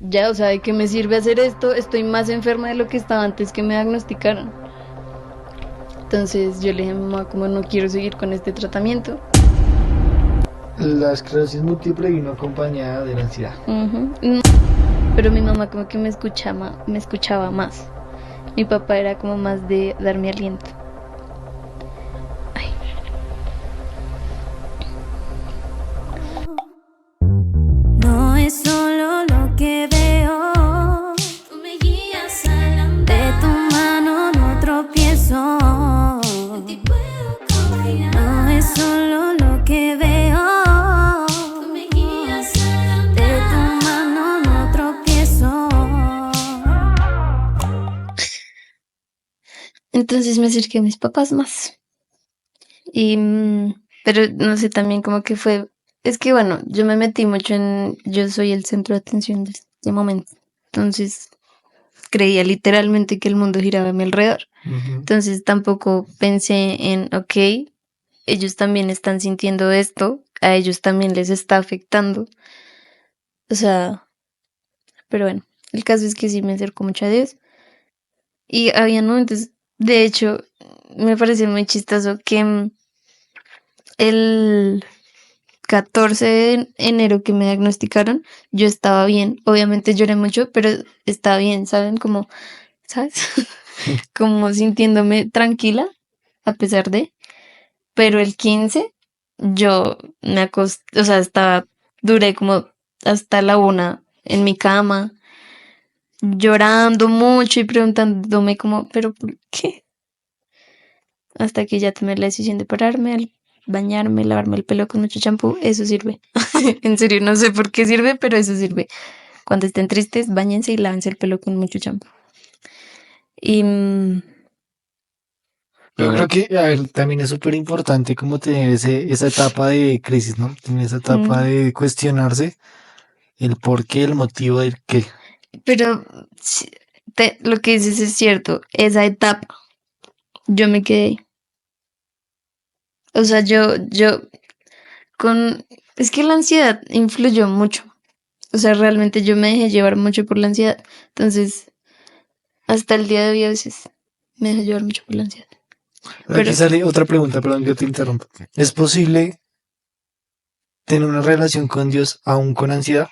ya, o sea, ¿de qué me sirve hacer esto? Estoy más enferma de lo que estaba antes que me diagnosticaron. Entonces yo le dije a mi mamá, como no quiero seguir con este tratamiento. La esclerosis múltiple vino acompañada de la ansiedad. No, pero mi mamá como que me escuchaba más. Mi papá era como más de darme aliento. Ay. No es solo lo que veo, tú me guías al andar. De tu mano no tropiezo. En ti puedo confiar. No es solo lo que veo, tú me guías al andar. De tu mano no tropiezo. Entonces me acerqué a mis papás más. Y, pero no sé, también como que fue, es que bueno, yo me metí mucho yo soy el centro de atención de este momento. Entonces creía literalmente que el mundo giraba a mi alrededor. Ujú. Entonces tampoco pensé en, ok, ellos también están sintiendo esto, a ellos también les está afectando. O sea, pero bueno, el caso es que sí me acerco mucho a Dios. Y había momentos, de hecho, me pareció muy chistoso que el 14 de enero que me diagnosticaron, yo estaba bien. Obviamente lloré mucho, pero estaba bien, ¿saben? Como, ¿sabes? Como sintiéndome tranquila, a pesar de. Pero el 15, yo me acosté, o sea, duré como hasta la 1 en mi cama, llorando mucho y preguntándome como, ¿pero por qué? Hasta que ya tomé la decisión de pararme, al bañarme, lavarme el pelo con mucho champú, eso sirve. En serio, no sé por qué sirve, pero eso sirve. Cuando estén tristes, báñense y lávense el pelo con mucho champú. Y, Yo creo que, a ver, también es súper importante como tener esa etapa de crisis, ¿no? Tener esa etapa mm, de cuestionarse el por qué, el motivo del qué. pero lo que dices es cierto, esa etapa, yo me quedé ahí. O sea, con, es que la ansiedad influyó mucho. O sea, realmente yo me dejé llevar mucho por la ansiedad. Entonces, hasta el día de hoy a veces me dejo llevar mucho por la ansiedad. Aquí Pero sale otra pregunta, perdón que te interrumpa. ¿Es posible tener una relación con Dios aún con ansiedad?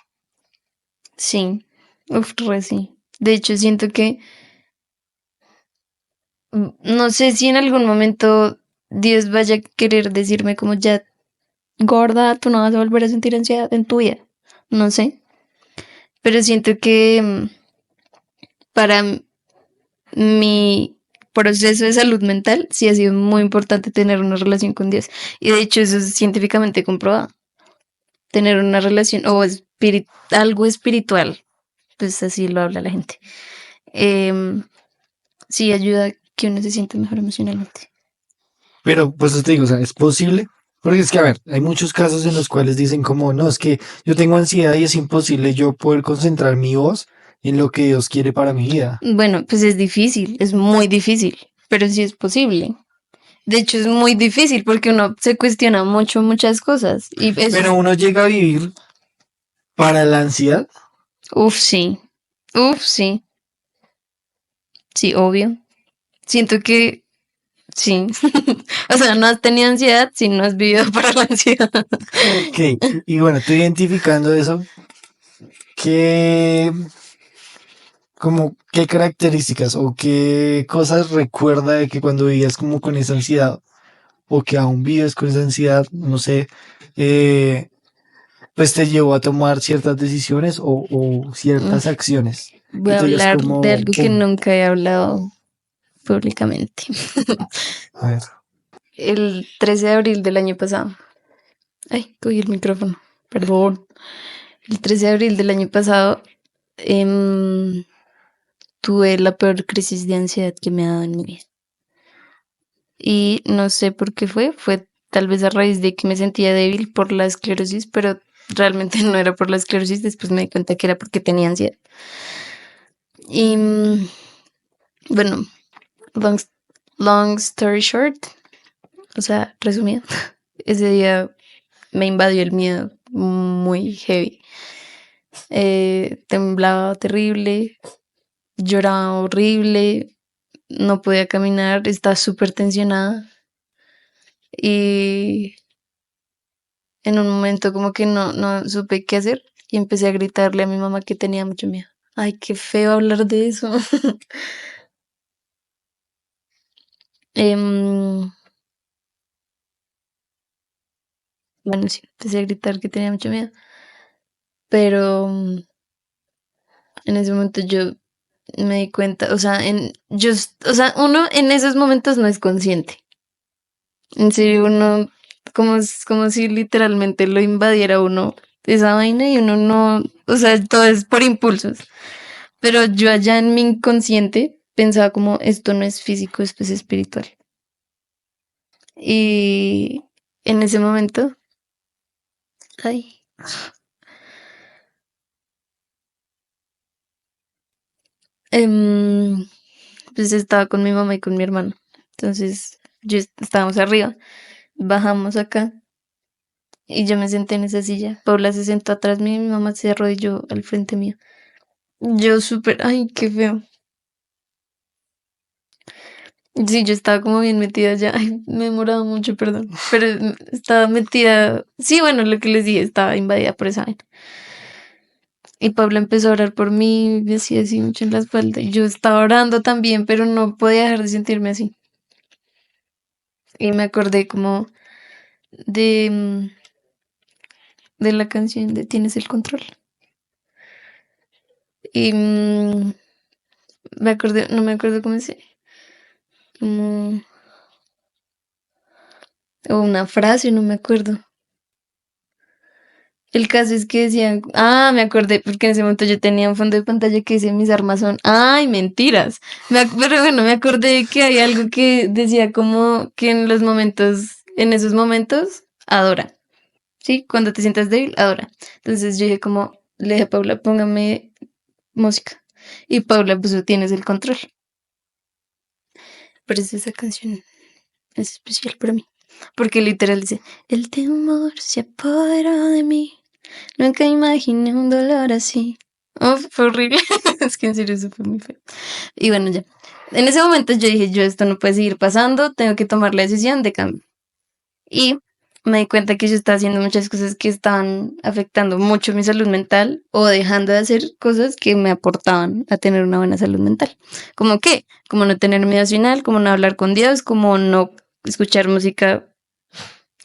sí, uf, re sí. De hecho, siento que no sé si en algún momento Dios vaya a querer decirme como ya, gorda, tú no vas a volver a sentir ansiedad en tu vida. No sé. Pero siento que para mi proceso de salud mental sí ha sido muy importante tener una relación con Dios. Y de hecho eso es científicamente comprobado. Tener una relación o algo espiritual, pues así lo habla la gente. Em, sí ayuda a que uno se sienta mejor emocionalmente. Pero, pues te digo, o sea, ¿es posible? Porque es que, a ver, hay muchos casos en los cuales dicen como, no, es que yo tengo ansiedad y es imposible yo poder concentrar mi voz en lo que Dios quiere para mi vida. Bueno, pues es difícil, es muy difícil, pero sí es posible. De hecho, es muy difícil porque uno se cuestiona mucho muchas cosas. Y eso, Pero uno llega a vivir para la ansiedad. sí, sí, sí, obvio. Siento que sí. O sea, no has tenido ansiedad si no has vivido para la ansiedad. Ok, y bueno, tú identificando eso, ¿qué, como, qué características o qué cosas recuerda de que cuando vivías como con esa ansiedad o que aún vives con esa ansiedad, no sé, eh, pues te llevó a tomar ciertas decisiones o ciertas acciones Voy que a tú digas hablar de como, algo que pum, nunca he hablado públicamente. a ver, El 13 de abril del año pasado. Ay, cogí el micrófono. Perdón. El 13 de abril del año pasado tuve la peor crisis de ansiedad que me ha dado en mi vida. Y no sé por qué fue tal vez a raíz de que me sentía débil por la esclerosis, pero realmente no era por la esclerosis, después me di cuenta que era porque tenía ansiedad. Y bueno, long, long story short, o sea, resumido, ese día me invadió el miedo muy heavy. temblaba terrible, lloraba horrible, no podía caminar, estaba súper tensionada y en un momento como que no supe qué hacer y empecé a gritarle a mi mamá que tenía mucho miedo. Ay, qué feo hablar de eso. Em, bueno, sí, empecé a gritar que tenía mucho miedo, pero en ese momento yo me di cuenta, o sea, o sea, uno en esos momentos no es consciente. En serio, uno, como si literalmente lo invadiera uno esa vaina y uno no, o sea, todo es por impulsos. Pero yo allá en mi inconsciente pensaba como esto no es físico, esto es espiritual. Y en ese momento, ay, em, pues estaba con mi mamá y con mi hermano. Entonces, estábamos arriba, bajamos acá y yo me senté en esa silla. Paula se sentó atrás mío y mi mamá se arrodilló al frente mío. Yo súper, ay, qué feo. Sí, yo estaba como bien metida ya. Ay, me he demorado mucho, perdón. Pero estaba metida. Sí, bueno, lo que les dije, estaba invadida por esa vaina. Y Pablo empezó a orar por mí, me hacía así mucho en la espalda. Y yo estaba orando también, pero no podía dejar de sentirme así. Y me acordé como de, de la canción de Tienes el control. Y me acordé, no me acuerdo cómo se. Como, o una frase, no me acuerdo. El caso es que decían, me acordé, porque en ese momento yo tenía un fondo de pantalla que decía mis armas son, ay, mentiras. Pero bueno, me acordé que hay algo que decía como que en esos momentos, adora. ¿Sí? Cuando te sientas débil, adora. Entonces yo dije como, le dije a Paula, póngame música. Y Paula puso, tienes el control. Por eso esa canción es especial para mí. Porque literal dice, el temor se apoderó de mí. Nunca imaginé un dolor así. Oh, fue horrible. Es que en serio eso fue muy feo. Y bueno, ya. En ese momento yo dije, yo esto no puede seguir pasando, tengo que tomar la decisión de cambio. Y me di cuenta que yo estaba haciendo muchas cosas que estaban afectando mucho mi salud mental o dejando de hacer cosas que me aportaban a tener una buena salud mental. ¿Como qué? Como no tener miedo final, como no hablar con Dios, como no escuchar música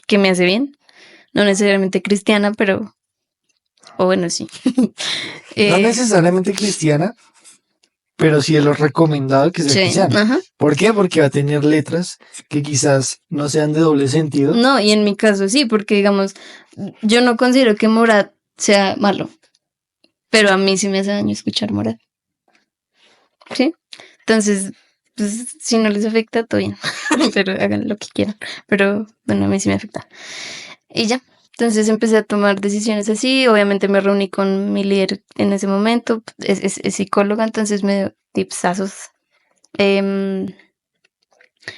que me hace bien. No necesariamente cristiana, pero... O bueno, sí. No necesariamente cristiana, pero sí es lo recomendado que sea Sí, cristiana. ajá. ¿Por qué? Porque va a tener letras que quizás no sean de doble sentido. No, y en mi caso sí, porque digamos, yo no considero que Morat sea malo, pero a mí sí me hace daño escuchar Morat. ¿Sí? Entonces, pues si no les afecta, todo bien, pero hagan lo que quieran. Pero bueno, a mí sí me afecta. Y ya, entonces empecé a tomar decisiones así, obviamente me reuní con mi líder en ese momento, es psicóloga, entonces me dio tipsazos. Em,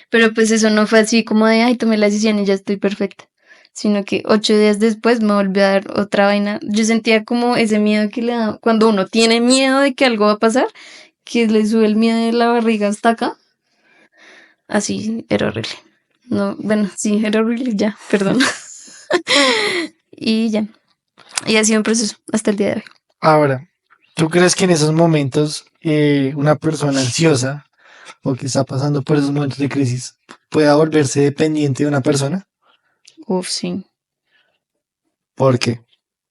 Pero pues eso no fue así como de, ay, tomé la decisión y ya estoy perfecta. Sino que 8 días después me volvió a dar otra vaina. Yo sentía como ese miedo que le da cuando uno tiene miedo de que algo va a pasar, que le sube el miedo de la barriga hasta acá. Así, era horrible. No, bueno, sí, era horrible, ya, perdón. Y ya. Y ha sido un proceso hasta el día de hoy. Ahora, ¿tú crees que en esos momentos una persona ansiosa o que está pasando por esos momentos de crisis pueda volverse dependiente de una persona? Uf, sí. ¿Por qué?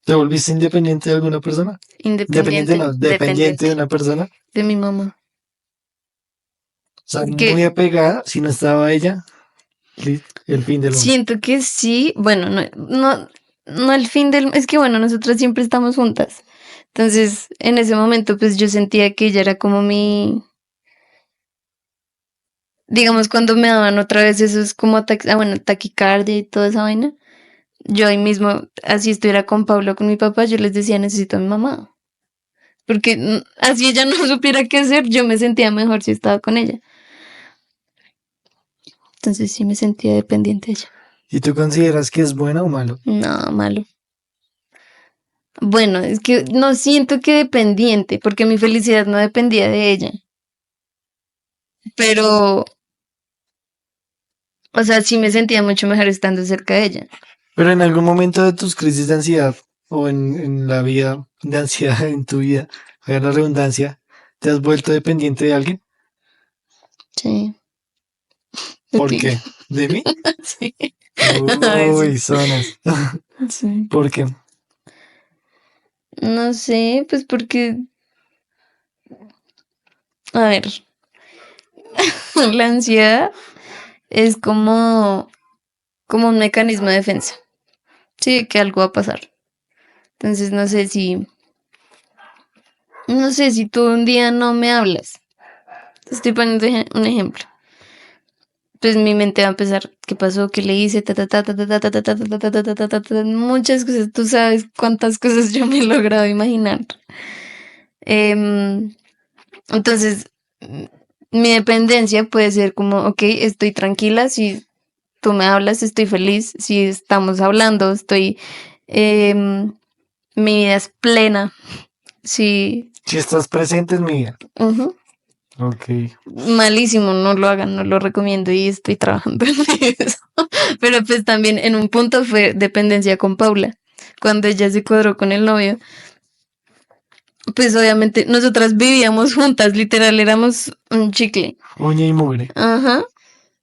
¿Te volviste independiente de alguna persona? Dependiente no, dependiente de una persona. De mi mamá. O sea, Que muy apegada, si no estaba ella, el fin del mundo. siento que sí, bueno, no el fin del, es que bueno, nosotras siempre estamos juntas. Entonces, en ese momento, pues yo sentía que ella era como digamos, cuando me daban otra vez esos como ataques, bueno, taquicardia y toda esa vaina, yo ahí mismo, así estuviera con Pablo o con mi papá, yo les decía, necesito a mi mamá. Porque así ella no supiera qué hacer, yo me sentía mejor si estaba con ella. Entonces sí me sentía dependiente de ella. ¿Y tú consideras que es bueno o malo? No, malo. Bueno, es que no siento que dependiente, porque mi felicidad no dependía de ella. Pero, o sea, sí me sentía mucho mejor estando cerca de ella. Pero en algún momento de tus crisis de ansiedad o en la vida de ansiedad en tu vida, haga la redundancia, ¿te has vuelto dependiente de alguien? Sí, de ¿Por ti. qué? ¿De mí? Sí. A Uy, veces. zonas. Sí. ¿Por qué? No sé, pues porque, a ver, la ansiedad es como un mecanismo de defensa. Sí, que algo va a pasar. Entonces no sé si tú un día no me hablas. Te estoy poniendo un ejemplo. Pues mi mente va a empezar, ¿qué pasó? ¿Qué le hice? Ta, ta, ta, ta, ta, ta, ta, ta, ta, ta, ta, ta, ta, ta, ta, ta, muchas cosas. Tú sabes cuántas cosas yo me he logrado imaginar. Em, entonces, mi dependencia puede ser como, ok, estoy tranquila, si tú me hablas, estoy feliz, si estamos hablando, em, mi vida es plena, si, Si estás presente en mi vida. ujú. Ok. Malísimo, no lo hagan, no lo recomiendo y estoy trabajando en eso. Pero pues también en un punto fue dependencia con Paula. Cuando ella se cuadró con el novio, pues obviamente nosotras vivíamos juntas, literal, éramos un chicle. Uña y mugre. Ajá.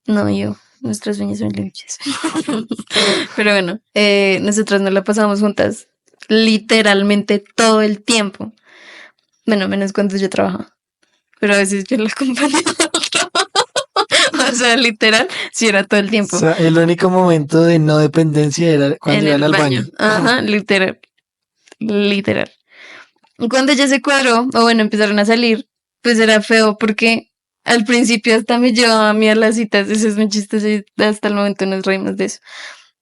No, yo. Nuestras uñas son limpias. Pero bueno, nosotras nos la pasamos juntas literalmente todo el tiempo. Bueno, menos cuando yo trabajaba. Pero a veces yo la acompañaba. O sea, literal, sí era todo el O tiempo. sea, el único momento de no dependencia era cuando En iban el al baño. baño. Ajá, literal. Literal. Y cuando ella se cuadró, o bueno, empezaron a salir, pues era feo porque al principio hasta me llevaba a mí a las citas. Eso es muy chistoso y hasta el momento nos reímos de eso.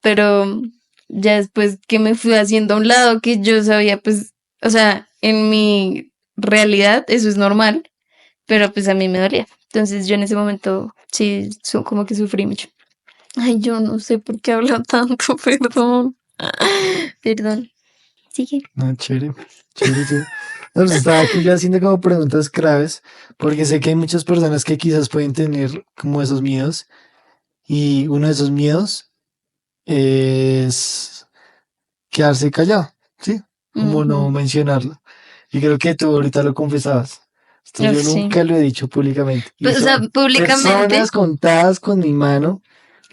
Pero ya después que me fui haciendo a un lado, que yo sabía, pues, o sea, en mi realidad eso es normal, pero pues a mí me dolía. Entonces yo en ese momento sí, como que sufrí mucho. Ay, yo no sé por qué hablo tanto, perdón. Perdón. Sigue. No, chévere. Chévere, chévere. No, pues estaba aquí yo haciendo como preguntas claves, porque sé que hay muchas personas que quizás pueden tener como esos miedos, y uno de esos miedos es quedarse callado, ¿sí? Como no Ujú. mencionarlo. Y creo que tú ahorita lo confesabas. Esto Uf, yo sí. nunca lo he dicho públicamente. Y Pues, o sea, son públicamente, personas contadas con mi mano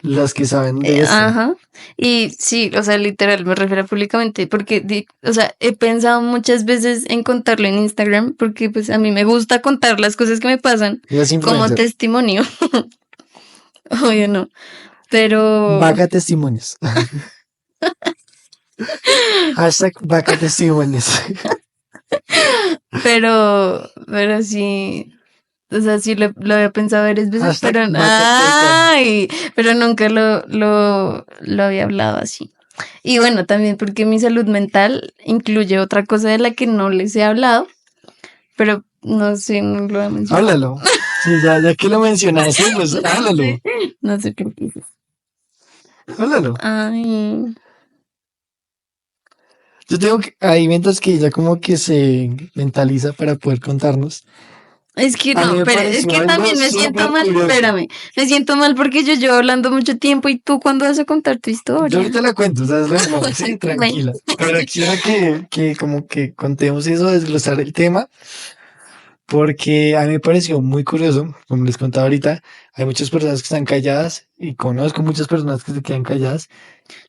las que saben de esto. ajá. Y sí, o sea, literal, me refiero a públicamente, porque, o sea, he pensado muchas veces en contarlo en Instagram, porque pues a mí me gusta contar las cosas que me pasan Ella es como influencer. testimonio. Obvio no. Pero, Vaca testimonios. Hashtag vaca testimonios. pero sí, o sea, sí lo había pensado varias veces, Hashtag pero, vaca testa. ay, pero nunca lo había hablado así. Y bueno, también porque mi salud mental incluye otra cosa de la que no les he hablado, pero no sé, no lo voy a mencionar. Háblalo. Sí, ya que lo mencionaste, pues háblalo. No sé qué dices. Háblalo. Ay, Yo tengo que, hay ventas que ella como que se mentaliza para poder contarnos. es que A mí no, me pero es pareció que algo también me siento súper mal, curioso. espérame, me siento mal porque yo llevo hablando mucho tiempo y tú cuándo vas a contar tu Yo historia. ahorita la cuento, ¿sabes? Luego, sí, Bueno, tranquila. Pero quiero que como que contemos eso, desglosar el tema, porque a mí me pareció muy curioso, como les contaba ahorita, hay muchas personas que están calladas y conozco muchas personas que se quedan calladas.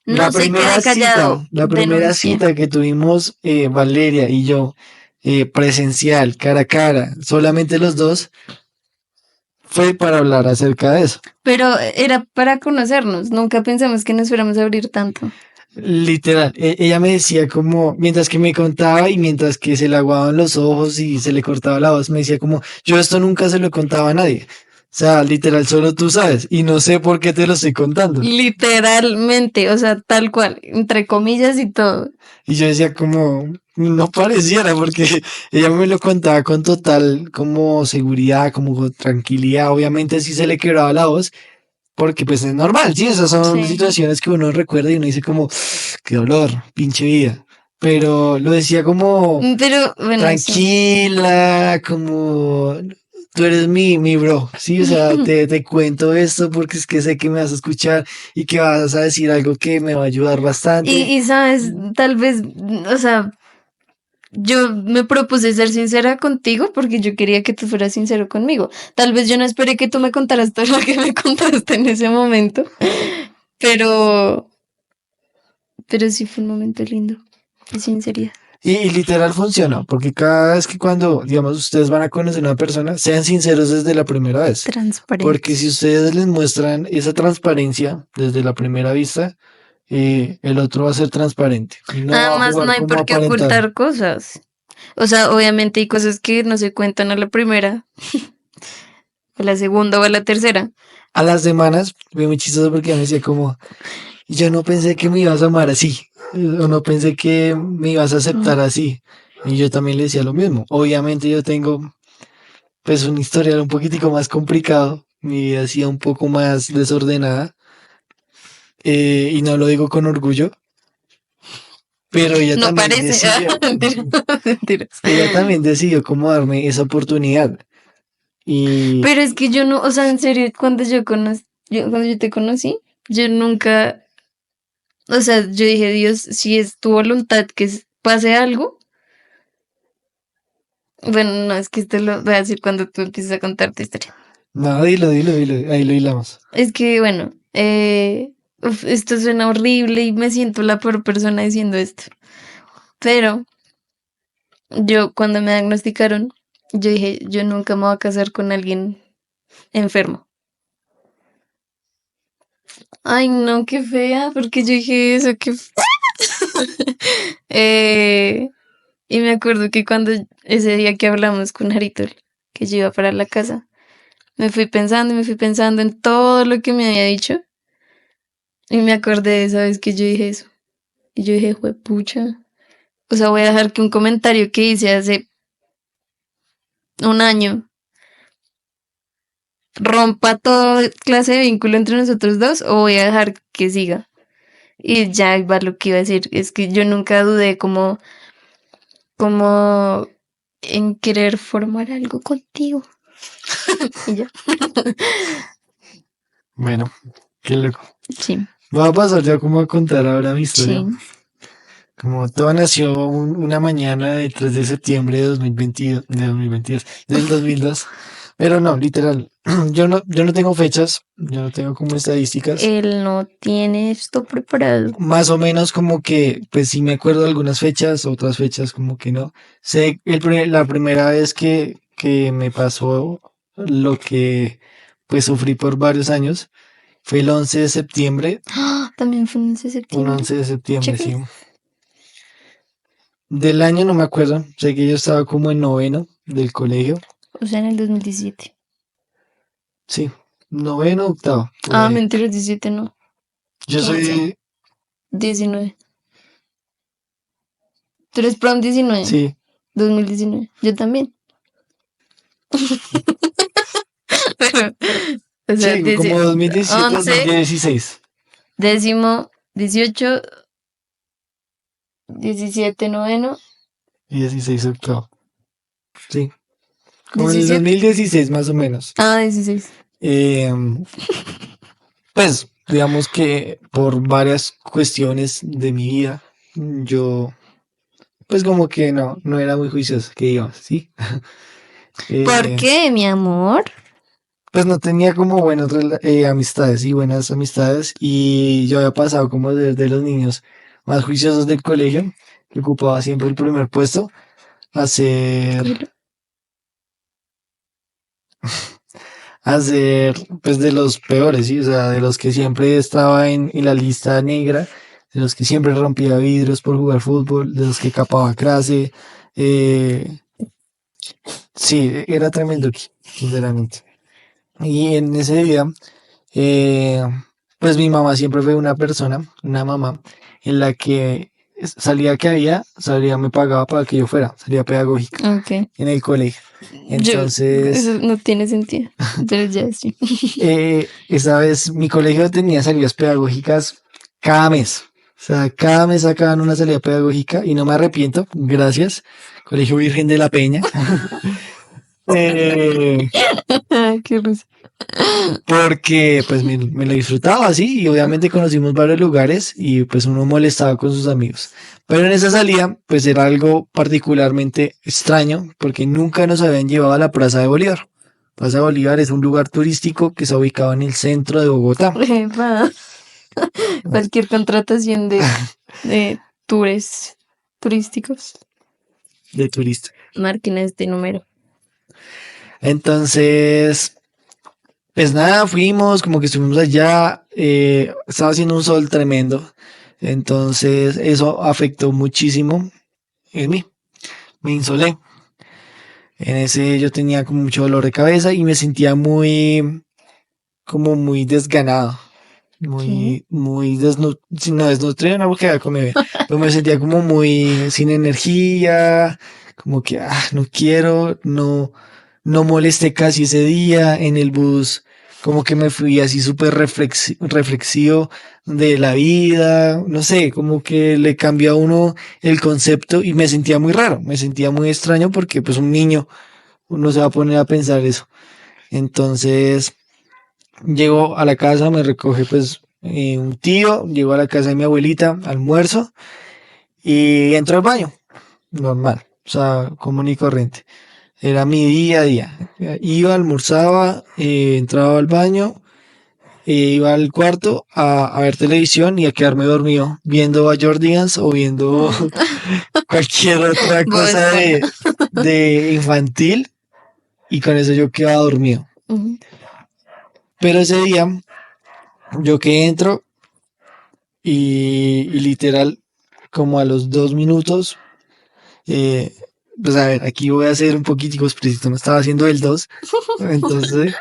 no se quede callado, La primera denuncia. cita que tuvimos Valeria y yo, presencial, cara a cara, solamente los dos, fue para hablar acerca de eso. Pero era para conocernos, nunca pensamos que nos fuéramos a abrir tanto. Literal, ella me decía como, mientras que me contaba y mientras que se le aguaban los ojos y se le cortaba la voz, me decía como, yo esto nunca se lo contaba a nadie. O sea, literal, solo tú sabes y no sé por qué te lo estoy contando. Literalmente, o sea, tal cual, entre comillas y todo. Y yo decía como, no pareciera, porque ella me lo contaba con total como seguridad, como con tranquilidad. Obviamente sí se le quebraba la voz, porque pues es normal, sí, esas son Sí. situaciones que uno recuerda y uno dice como, qué dolor, pinche vida. pero lo decía como Pero bueno, sí. tranquila, como tú eres mi bro, ¿sí? O sea, te cuento esto porque es que sé que me vas a escuchar y que vas a decir algo que me va a ayudar bastante. Y sabes, tal vez, o sea, yo me propuse ser sincera contigo porque yo quería que tú fueras sincero conmigo. Tal vez yo no esperé que tú me contaras todo lo que me contaste en ese momento, pero, pero sí fue un momento lindo de sinceridad. Y literal funciona, porque cada vez que cuando, digamos, ustedes van a conocer a una persona, sean sinceros desde la primera vez. Porque si Transparentes. ustedes les muestran esa transparencia desde la primera vista, el otro va a ser transparente y no va a Además, no jugar hay como a por qué aparentar. ocultar cosas. O sea, obviamente hay cosas que no se cuentan a la primera, a la segunda o a la tercera. A las semanas fue muy chistoso porque me decía como, yo no pensé que me ibas a amar así, o no pensé que me ibas a Mm. aceptar así. Y yo también le decía lo mismo. Obviamente yo tengo pues un historial un poquitico más complicado, mi vida ha sido un poco más desordenada, y no lo digo con orgullo, pero ella No también parece. decidió, Mentiras, mentiras. ella también decidió cómo darme esa oportunidad. Y Pero es que yo no, o sea, en serio, cuando yo te conocí, yo nunca, o sea, yo dije, Dios, si es tu voluntad que pase algo, bueno, no, es que esto lo voy a decir cuando tú empieces a contar tu historia. no, dilo, ahí lo hilamos. Es que, bueno, esto suena horrible y me siento la peor persona diciendo esto, pero yo cuando me diagnosticaron, yo dije, yo nunca me voy a casar con alguien enfermo. Ay, no, qué fea, porque yo dije eso, qué Eh, y me acuerdo que cuando ese día que hablamos con Haritol, que yo iba para la casa, me fui pensando en todo lo que me había dicho y me acordé de esa vez que yo dije eso. Y yo dije, juepucha. O sea, voy a dejar que un comentario que hice hace un año rompa toda clase de vínculo entre nosotros dos o voy a dejar que siga. Y ya va lo que iba a decir. Es que yo nunca dudé como en querer formar algo contigo. Y ya. Bueno, qué loco. Sí, Voy a pasar ya como a contar ahora mi historia. sí. Como todo nació una mañana del 3 de septiembre de 2022, del 2002. Pero no, literal, yo no tengo fechas, yo no tengo como estadísticas. Él no tiene esto preparado. Más o menos como que, pues sí me acuerdo de algunas fechas, otras fechas como que no. Sé la primera vez que me pasó lo que pues sufrí por varios años fue el 11 de septiembre, ¡Ah! También fue el 11 de un septiembre. 11 de septiembre, Cheque. sí. Del año no me acuerdo, sé que yo estaba como en noveno del colegio, O sea, en el 2017. sí, noveno, octavo, por Ah, ahí. mentira, 17 no. Yo 15. soy, 19. Tú eres prom 19. sí, 2019. Yo también. Pero, o sea, sí, como 2017, 11, 2016. décimo, 18, 17 noveno, Y 16 octavo. Sí, como en el 17. 2016 más o menos. Ah, 16. Eh, pues digamos que por varias cuestiones de mi vida, yo pues como que no era muy juicioso, que digamos, ¿sí? ¿Por Eh, qué, mi amor? pues no tenía como buenas amistades y buenas amistades y yo había pasado como de los niños más juiciosos del colegio, que ocupaba siempre el primer puesto, a ser pues de los peores, ¿sí? O sea, de los que siempre estaba en la lista negra, de los que siempre rompía vidrios por jugar fútbol, de los que capaba clase. eh, sí, era tremendo, sinceramente. Y en ese día, eh, pues mi mamá siempre fue una mamá, en la que salía que había, salía me pagaba para que yo fuera, salía pedagógica Ok. en el colegio. Entonces, Eso no tiene sentido. Pero ya sí. esa vez mi colegio tenía salidas pedagógicas cada mes. O sea, cada mes sacaban una salida pedagógica y no me arrepiento, gracias, Colegio Virgen de la Peña. Eh, Qué risa. porque pues me lo disfrutaba así y obviamente conocimos varios lugares y pues uno molestaba con sus amigos. Pero en esa salida pues era algo particularmente extraño porque nunca nos habían llevado a la Plaza de Bolívar. Plaza de Bolívar es un lugar turístico que está ubicado en el centro de Bogotá. Epa. Cualquier contratación de tours turísticos, De turista. marquen este número. Entonces, pues nada, fuimos, como que estuvimos allá, estaba haciendo un sol tremendo, entonces eso afectó muchísimo en mí, me insolé. En ese yo tenía como mucho dolor de cabeza y me sentía como muy desganado, muy desnutrido, no, porque había comido bien, pero me sentía como muy sin energía, como que no quiero, no molesté casi ese día en el bus, como que me fui así súper reflexivo de la vida, no sé, como que le cambió a uno el concepto y me sentía muy raro, me sentía muy extraño porque pues un niño, uno se va a poner a pensar eso. Entonces, llego a la casa, me recoge pues un tío, llego a la casa de mi abuelita, almuerzo y entro al baño, normal, o sea, común y corriente. Era mi día a día. Iba, almorzaba, entraba al baño, iba al cuarto a ver televisión y a quedarme dormido viendo a Jordigans o viendo cualquier otra cosa de infantil y con eso yo quedaba dormido. Ujú. Pero ese día yo que entro y literal como a los 2 minutos, pues a ver, aquí voy a hacer un poquitico explícito, no estaba haciendo el 2, entonces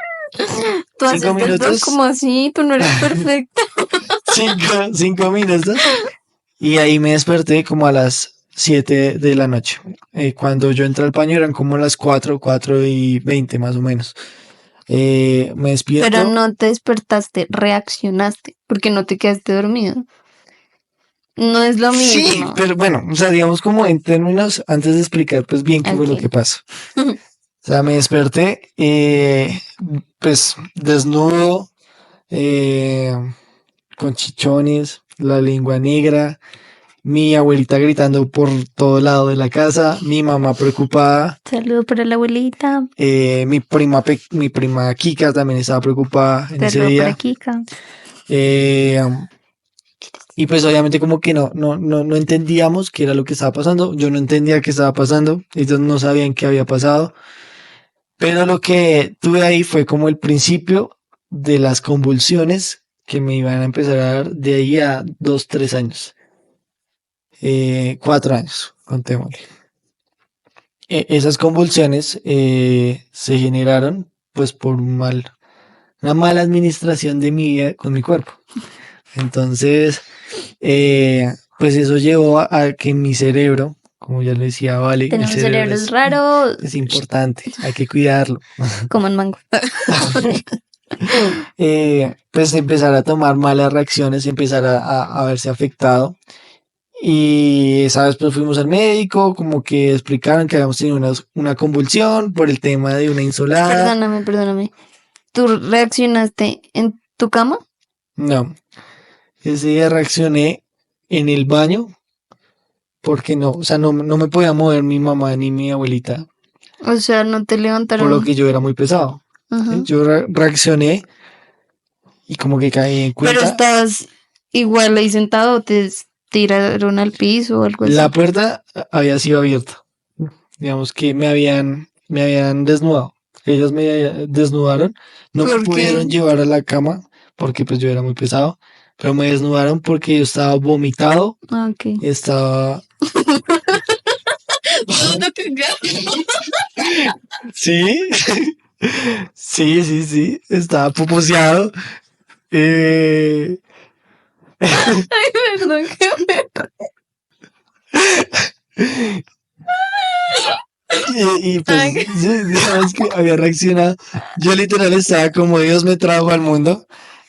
Tú haces 5 el dos minutos, como así, tú no eres perfecto. 5 minutos, y ahí me desperté como a las 7 de la noche. Cuando yo entré al baño eran como las 4:20 más o menos. Me Pero despierto, no te despertaste, reaccionaste, porque no te quedaste dormido. No es lo sí, mismo. pero bueno, o sea, digamos como en términos, antes de explicar pues bien qué fue lo Ok. que pasó. O sea, me desperté, pues desnudo, eh, con chichones, la lengua negra, mi abuelita gritando por todo lado de la casa, mi mamá preocupada, Saludo para la abuelita. mi prima Kika también estaba preocupada en ese Saludo para día. Kika. eh, y pues obviamente como que no entendíamos qué era lo que estaba pasando. Yo no entendía qué estaba pasando, ellos no sabían qué había pasado. Pero lo que tuve ahí fue como el principio de las convulsiones que me iban a empezar a dar de ahí a 2, 3 años. 4 años, contémosle. Esas convulsiones se generaron pues por una mala administración de mi vida con mi cuerpo. Entonces, pues eso llevó a que mi cerebro, como ya le decía, Vale, el Tenemos cerebro cerebros raros. es importante, hay que cuidarlo. Coman mango. Pues empezar a tomar malas reacciones, empezar a verse afectado. Y esa vez pues fuimos al médico, como que explicaron que habíamos tenido una convulsión por el tema de una insolada. Perdóname. ¿Tú reaccionaste en tu cama? No, ese día reaccioné en el baño porque no, o sea, no me podía mover mi mamá ni mi abuelita, O sea, no te por lo levantaron. que yo era muy pesado. Ajá. Yo reaccioné y como que caí en Pero cuenta. estabas igual ahí sentado o te tiraron al piso o algo así. La puerta había sido abierta. Digamos que me habían desnudado. Ellos me desnudaron. No me ¿Por qué? pudieron llevar a la cama porque pues yo era muy pesado. Pero me desnudaron porque yo estaba vomitado. Ah, ok. Estaba... Sí. Sí. Estaba pupuseado. Ay, perdón, qué pena. Y pues, Ay. digamos que había reaccionado. Yo literal estaba como Dios me trajo al mundo.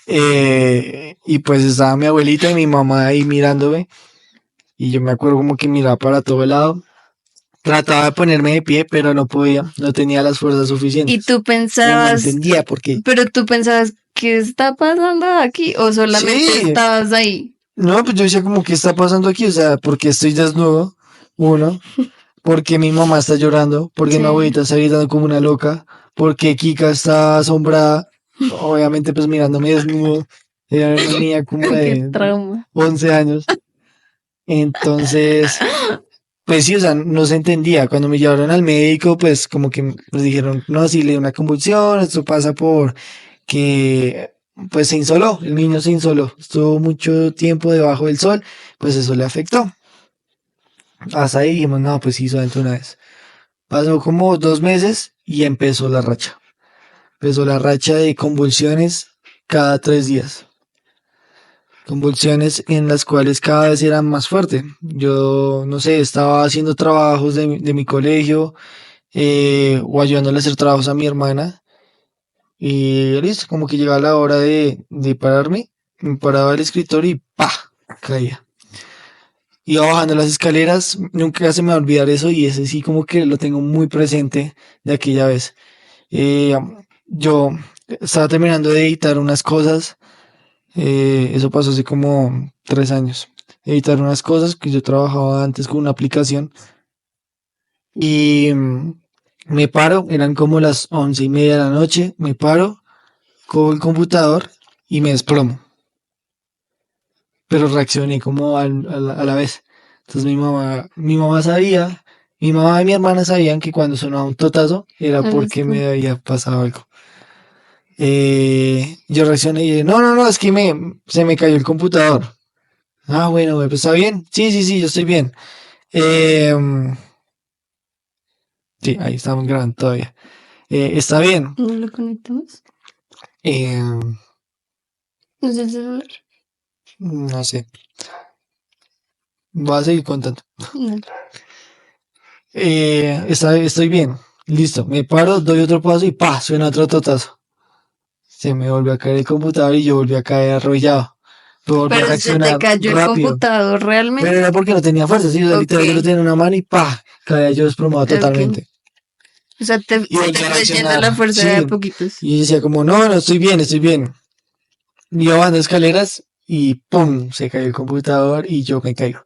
Y pues estaba mi abuelita y mi mamá ahí mirándome. Y yo me acuerdo como que miraba para todo lado. Trataba de ponerme de pie, pero no podía. No tenía las fuerzas Y suficientes. tú Y no pensabas, entendía por qué. pero tú pensabas, ¿qué está pasando aquí? ¿O solamente Sí. estabas ahí? No, pues yo decía como, ¿qué está pasando aquí? O sea, porque estoy desnudo, uno, porque mi mamá está llorando, porque mi Sí. abuelita está gritando como una loca, porque Kika está asombrada, obviamente pues mirándome desnudo, era una niña como Qué de trauma. 11 años, entonces, pues sí, o sea, no se entendía, cuando me llevaron al médico, pues como que nos dijeron, no, si le dio una convulsión, esto pasa por que pues se insoló, el niño se insoló, estuvo mucho tiempo debajo del sol, pues eso le afectó. Hasta ahí dijimos, no, pues sí, solamente una vez. Pasó como 2 meses y empezó la racha. Empezó la racha de convulsiones cada 3 días. Convulsiones en las cuales cada vez eran más fuerte. Yo, no sé, estaba haciendo trabajos de mi colegio o ayudándole a hacer trabajos a mi hermana. Y listo, como que llegaba la hora de pararme. Me paraba el escritorio y ¡pa! Caía. Iba bajando las escaleras, nunca se me va a olvidar eso y ese sí como que lo tengo muy presente de aquella vez. Eh, yo estaba terminando de editar unas cosas, eso pasó hace como 3 años. Editar unas cosas que yo trabajaba antes con una aplicación y me paro, eran como las 11:30 de la noche, me paro, cojo el computador y me desplomo, pero reaccioné como a la vez. Entonces mi mamá sabía, mi mamá y mi hermana sabían que cuando sonaba un totazo era Eres porque tú. me había pasado algo. Yo reaccioné y dije, no, no, no, es que se me cayó el computador. Ah, bueno, pues está bien. Sí, sí, sí, yo estoy bien. Em, sí, ahí estamos grabando todavía. Está bien. ¿No lo conectamos? Em, ¿No es el celular? no sé, voy a seguir contando. No. Estoy bien. Listo, me paro, doy otro paso y ¡pa! Suena otro totazo. Se me volvió a caer el computador y yo volví a caer arrollado. Pero volví a Pero se te reaccionar cayó el rápido. computador Pero realmente. era porque no tenía fuerza, sí, o sea, literal, yo lo Ok, tenía en una mano y ¡pa! Caía yo desplomado ok. totalmente. O sea, Y se volví te a fue yendo reaccionar, la fuerza de sí. a poquitos. Y yo decía como, no, no, estoy bien, estoy bien. Y iba bajando escaleras y ¡pum! Se cayó el computador y yo me caigo.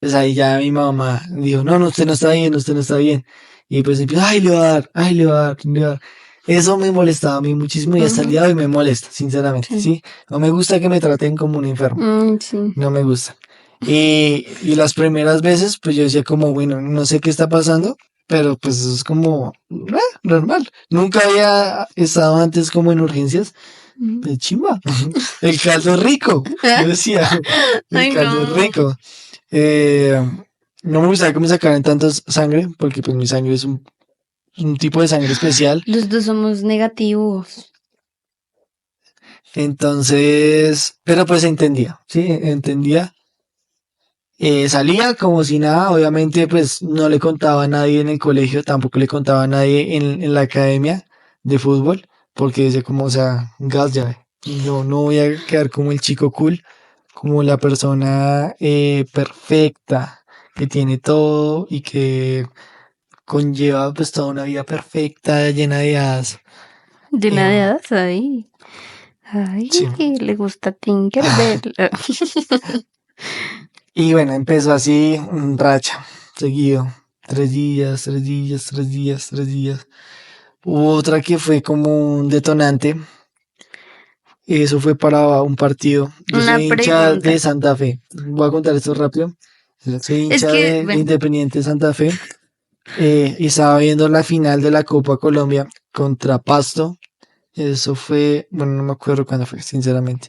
Pues ahí ya mi mamá dijo, no, no, usted no está bien, usted no está bien. Y pues empiezo, ay, le va a dar, ay, le va a dar, le va a dar. Eso me molestaba a mí muchísimo y hasta el Ujú, día de hoy me molesta, sinceramente, sí. ¿sí? No me gusta que me traten como un enfermo, Sí. no me gusta. Y las primeras veces, pues yo decía como, bueno, no sé qué está pasando, pero pues eso es como, normal. Nunca había estado antes como en urgencias, Ujú. de chimba. El caldo es rico, yo decía, el Ay, caldo es no. rico. Eh, no me gustaría que me sacaran tanta sangre, porque pues mi sangre es un tipo de sangre especial. Los dos somos negativos. Entonces, pero pues entendía, sí, entendía. Salía como si nada, obviamente pues no le contaba a nadie en el colegio, tampoco le contaba a nadie en la academia de fútbol, porque decía como, o sea, gas ya, yo no voy a quedar como el chico cool, como la persona perfecta, que tiene todo y que conlleva pues toda una vida perfecta, llena de hadas. Llena de Em, hadas ahí. Ay, sí. le gusta Tinkerbell. Y bueno, empezó así, racha, seguido. 3 días, 3 días, 3 días, 3 días. Hubo otra que fue como un detonante. Eso fue para un partido. Yo Una soy hincha pregunta. de Santa Fe. Voy a contar esto rápido. Soy Es hincha que, de bueno, Independiente Santa Fe. Y estaba viendo la final de la Copa Colombia contra Pasto. Eso fue, bueno, no me acuerdo cuándo fue, sinceramente.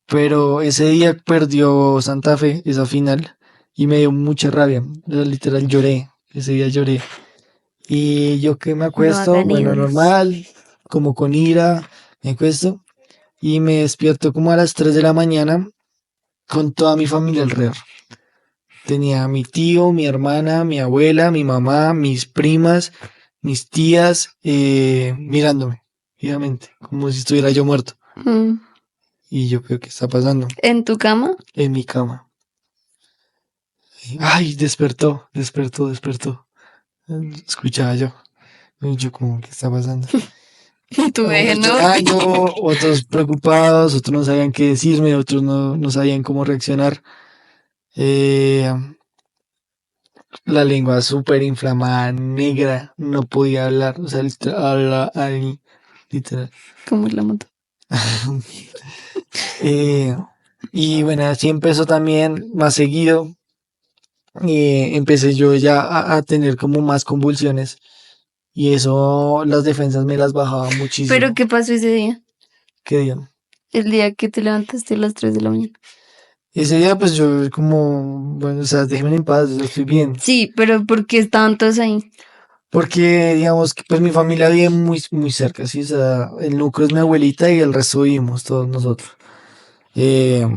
Pero ese día perdió Santa Fe, esa final, y me dio mucha rabia. Yo literal lloré, ese día lloré. Y yo que me no acuesto, hagan bueno, ídolos. normal, como con ira, me acuesto y me despierto como a las 3 de la mañana con toda mi familia alrededor. Tenía a mi tío, mi hermana, mi abuela, mi mamá, mis primas, mis tías, mirándome, fijamente, como si estuviera yo muerto. Mm. Y yo veo qué está pasando ¿En tu cama? en mi cama. Ay, despertó. Escuchaba yo. Y yo como, ¿qué está pasando? Tu Unos no. llorando, otros preocupados, otros no sabían qué decirme, otros no sabían cómo reaccionar. Eh, la lengua súper inflamada, negra, no podía hablar, o sea, literal. ¿Cómo la moto? Eh, y bueno, así empezó también más seguido. Empecé yo ya a tener como más convulsiones y eso las defensas me las bajaba ¿Pero muchísimo. qué pasó ese día? ¿Qué día? El día que te levantaste a las 3 de la mañana. Ese día pues yo como, bueno, o sea, déjenme en paz, yo estoy bien. Sí, pero ¿por qué estaban todos ahí? Porque digamos que pues mi familia vive muy cerca, ¿sí? O sea, el núcleo es mi abuelita y el resto vivimos todos nosotros. Eh,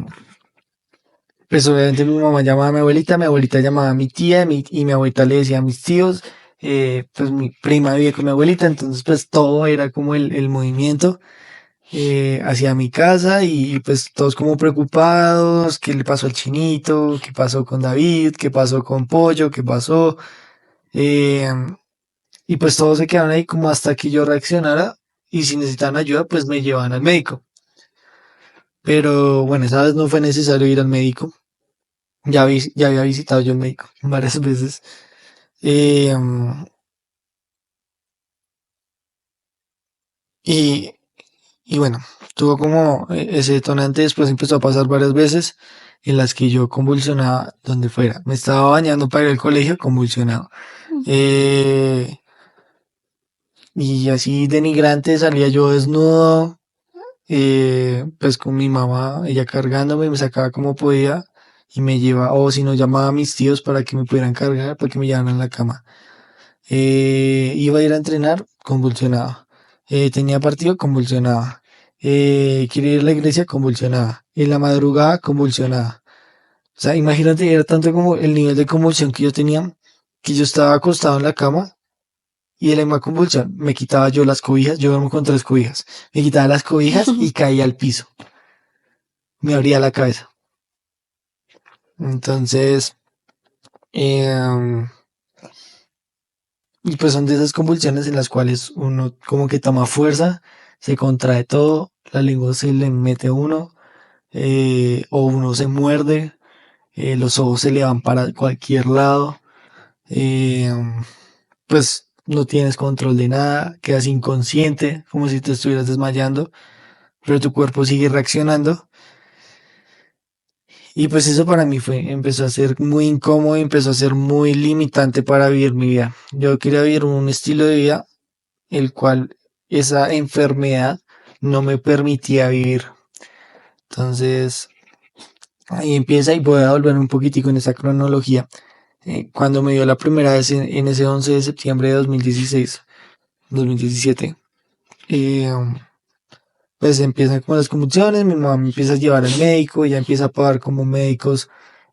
Pues obviamente mi mamá llamaba a mi abuelita llamaba a mi tía y mi abuelita le decía a mis tíos, pues mi prima vivía con mi abuelita, entonces pues todo era como el movimiento hacia mi casa y pues todos como preocupados, qué le pasó al chinito, qué pasó con David, qué pasó con Pollo, qué pasó, eh, y pues todos se quedaron ahí como hasta que yo reaccionara y si necesitaban ayuda pues me llevaban al médico. Pero bueno, esa vez no fue necesario ir al médico. Ya había visitado yo el médico varias veces. Eh, y, y bueno, tuvo como ese detonante. Después empezó a pasar varias veces en las que yo convulsionaba donde fuera. Me estaba bañando para ir al colegio convulsionado. Eh, y así denigrante salía yo desnudo. Pues con mi mamá, ella cargándome, me sacaba como podía y me llevaba, o si no, llamaba a mis tíos para que me pudieran cargar, para que me llevaran a la cama. Iba a ir a entrenar, convulsionaba. Tenía partido, convulsionaba. Quería ir a la iglesia, convulsionaba. En la madrugada, convulsionaba. O sea, imagínate, era tanto como el nivel de convulsión que yo tenía, que yo estaba acostado en la cama y de la misma convulsión me quitaba yo las cobijas, yo duermo con 3 cobijas. Me quitaba las cobijas y caía al piso. Me abría la cabeza. Entonces, eh, y pues son de esas convulsiones en las cuales uno como que toma fuerza, se contrae todo, la lengua se le mete a uno, o uno se muerde, los ojos se le van para cualquier lado, eh, pues no tienes control de nada, quedas inconsciente, como si te estuvieras desmayando, pero tu cuerpo sigue reaccionando. Y pues eso para mí empezó a ser muy incómodo, empezó a ser muy limitante para vivir mi vida. Yo quería vivir un estilo de vida el cual esa enfermedad no me permitía vivir. Entonces, ahí empieza y voy a volver un poquitico en esa cronología. Cuando me dio la primera vez en ese 11 de septiembre de 2017, eh, pues empiezan con las convulsiones, mi mamá me empieza a llevar al médico, ella empieza a pagar como médicos.